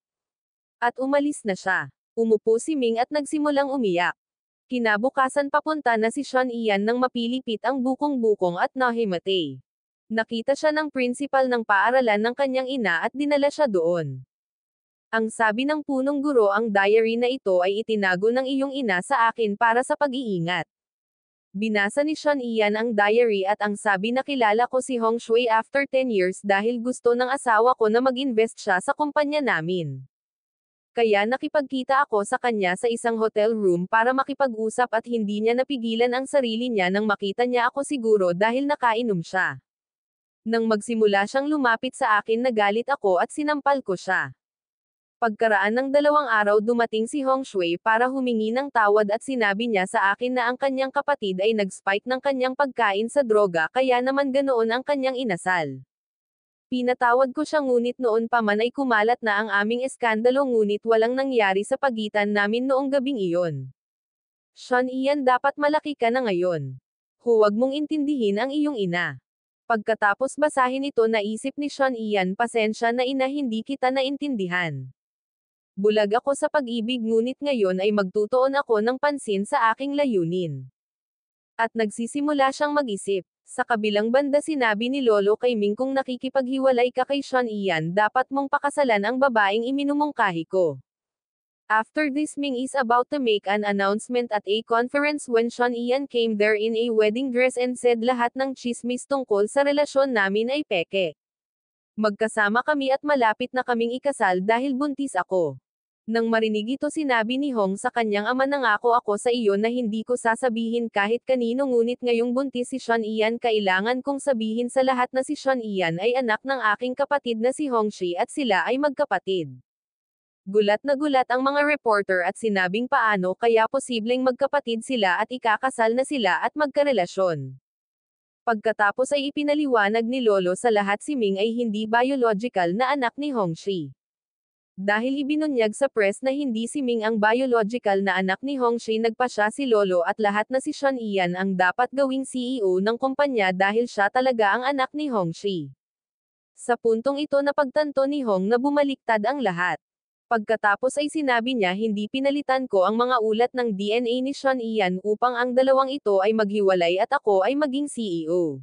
[SPEAKER 1] At umalis na siya. Umupo si Ming at nagsimulang umiyak. Kinabukasan papunta na si Sean Ian nang mapilipit ang bukong-bukong at nahimatay. Nakita siya ng principal ng paaralan ng kanyang ina at dinala siya doon. Ang sabi ng punong guro, ang diary na ito ay itinago ng iyong ina sa akin para sa pag-iingat. Binasa ni Sean Ian ang diary at ang sabi, nakilala ko si Hong Shui after 10 years dahil gusto ng asawa ko na mag-invest siya sa kumpanya namin. Kaya nakipagkita ako sa kanya sa isang hotel room para makipag-usap at hindi niya napigilan ang sarili niya nang makita niya ako, siguro dahil nakainom siya. Nang magsimula siyang lumapit sa akin, nagalit ako at sinampal ko siya. Pagkaraan ng 2 araw dumating si Hong Shui para humingi ng tawad at sinabi niya sa akin na ang kanyang kapatid ay nag-spike ng kanyang pagkain sa droga, kaya naman ganoon ang kanyang inasal. Pinatawad ko siya, ngunit noon pa man ay kumalat na ang aming eskandalo, ngunit walang nangyari sa pagitan namin noong gabing iyon. Sean Ian, dapat malaki ka na ngayon. Huwag mong intindihin ang iyong ina. Pagkatapos basahin ito naisip ni Sean Ian, pasensya na ina, hindi kita naintindihan. Bulag ako sa pag-ibig ngunit ngayon ay magtutuon ako ng pansin sa aking layunin. At nagsisimula siyang mag-isip. Sa kabilang banda sinabi ni Lolo kay Ming, kung nakikipaghiwalay ka kay Sean Ian, dapat mong pakasalan ang babaeng iminumungkahi ko. After this, Ming is about to make an announcement at a conference when Sean Ian came there in a wedding dress and said lahat ng chismis tungkol sa relasyon namin ay peke. Magkasama kami at malapit na kaming ikasal dahil buntis ako. Nang marinig ito sinabi ni Hong sa kanyang ama, nangako ako sa iyo na hindi ko sasabihin kahit kanino, ngunit ngayong buntis si Sean Ian, kailangan kong sabihin sa lahat na si Sean Ian ay anak ng aking kapatid na si Hongxi at sila ay magkapatid. Gulat na gulat ang mga reporter at sinabing paano kaya posibleng magkapatid sila at ikakasal na sila at magkarelasyon. Pagkatapos ay ipinaliwanag ni Lolo sa lahat si Ming ay hindi biological na anak ni Hongxi. Dahil ibinunyag sa press na hindi si Ming ang biological na anak ni Hongxi, nagpasya si Lolo at lahat na si Sean Ian ang dapat gawing CEO ng kumpanya dahil siya talaga ang anak ni Hongxi. Sa puntong ito napagtanto ni Hong na bumaliktad ang lahat. Pagkatapos ay sinabi niya, hindi pinalitan ko ang mga ulat ng DNA ni Sean Ian upang ang dalawang ito ay maghiwalay at ako ay maging CEO.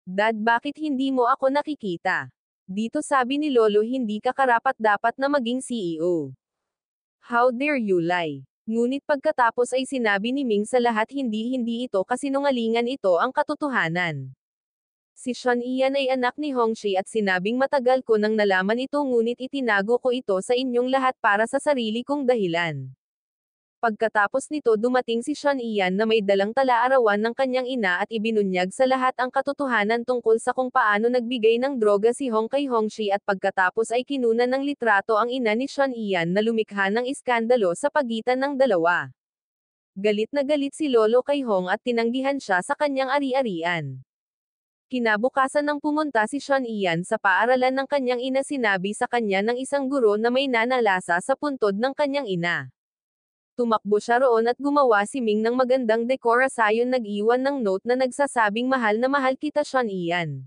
[SPEAKER 1] Dad, bakit hindi mo ako nakikita? Dito sabi ni Lolo, hindi ka karapat-dapat na maging CEO. How dare you lie? Ngunit pagkatapos ay sinabi ni Ming sa lahat, hindi ito kasinungalingan, ito ang katotohanan. Si Sean Ian ay anak ni Hongxi at sinabing matagal ko nang nalaman ito, ngunit itinago ko ito sa inyong lahat para sa sarili kong dahilan. Pagkatapos nito dumating si Sean Ian na may dalang tala-arawan ng kanyang ina at ibinunyag sa lahat ang katotohanan tungkol sa kung paano nagbigay ng droga si Hong kay Hongxi, at pagkatapos ay kinunan ng litrato ang ina ni Sean Ian na lumikha ng iskandalo sa pagitan ng dalawa. Galit na galit si Lolo kay Hong at tinanggihan siya sa kanyang ari-arian. Kinabukasan nang pumunta si Sean Ian sa paaralan ng kanyang ina, sinabi sa kanya ng isang guro na may nanalasa sa puntod ng kanyang ina. Tumakbo siya roon at gumawa si Ming ng magandang dekorasyon, nag-iwan ng note na nagsasabing mahal na mahal kita Sean Ian.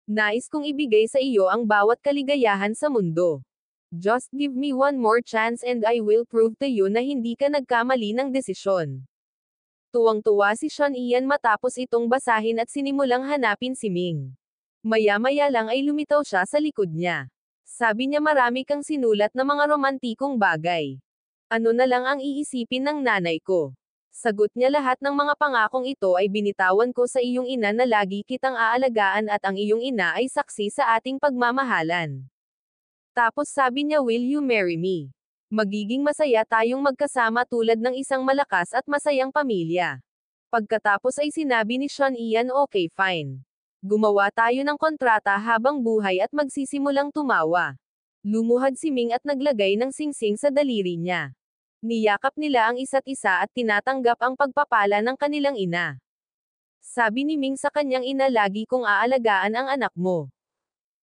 [SPEAKER 1] Nais kong ibigay sa iyo ang bawat kaligayahan sa mundo. Just give me one more chance and I will prove to you na hindi ka nagkamali ng desisyon. Tuwang-tuwa si Sean Ian matapos itong basahin at sinimulang hanapin si Ming. Maya-maya lang ay lumitaw siya sa likod niya. Sabi niya, marami kang sinulat na mga romantikong bagay. Ano na lang ang iisipin ng nanay ko? Sagot niya, lahat ng mga pangakong ito ay binitawan ko sa iyong ina na lagi kitang aalagaan at ang iyong ina ay saksi sa ating pagmamahalan. Tapos sabi niya, will you marry me? Magiging masaya tayong magkasama tulad ng isang malakas at masayang pamilya. Pagkatapos ay sinabi ni Sean Ian, okay fine. Gumawa tayo ng kontrata habang buhay at magsisimulang tumawa. Lumuhad si Ming at naglagay ng singsing sa daliri niya. Niyakap nila ang isa't isa at tinatanggap ang pagpapala ng kanilang ina. Sabi ni Ming sa kanyang ina, lagi kong aalagaan ang anak mo.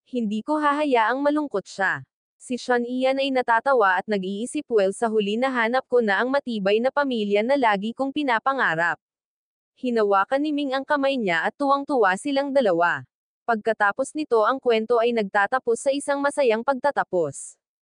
[SPEAKER 1] Hindi ko hahayaang malungkot siya. Si Sean Ian ay natatawa at nag-iisip, well, sa huli nahanap ko na ang matibay na pamilya na lagi kong pinapangarap. Hinawakan ni Ming ang kamay niya at tuwang-tuwa silang dalawa. Pagkatapos nito ang kwento ay nagtatapos sa isang masayang pagtatapos.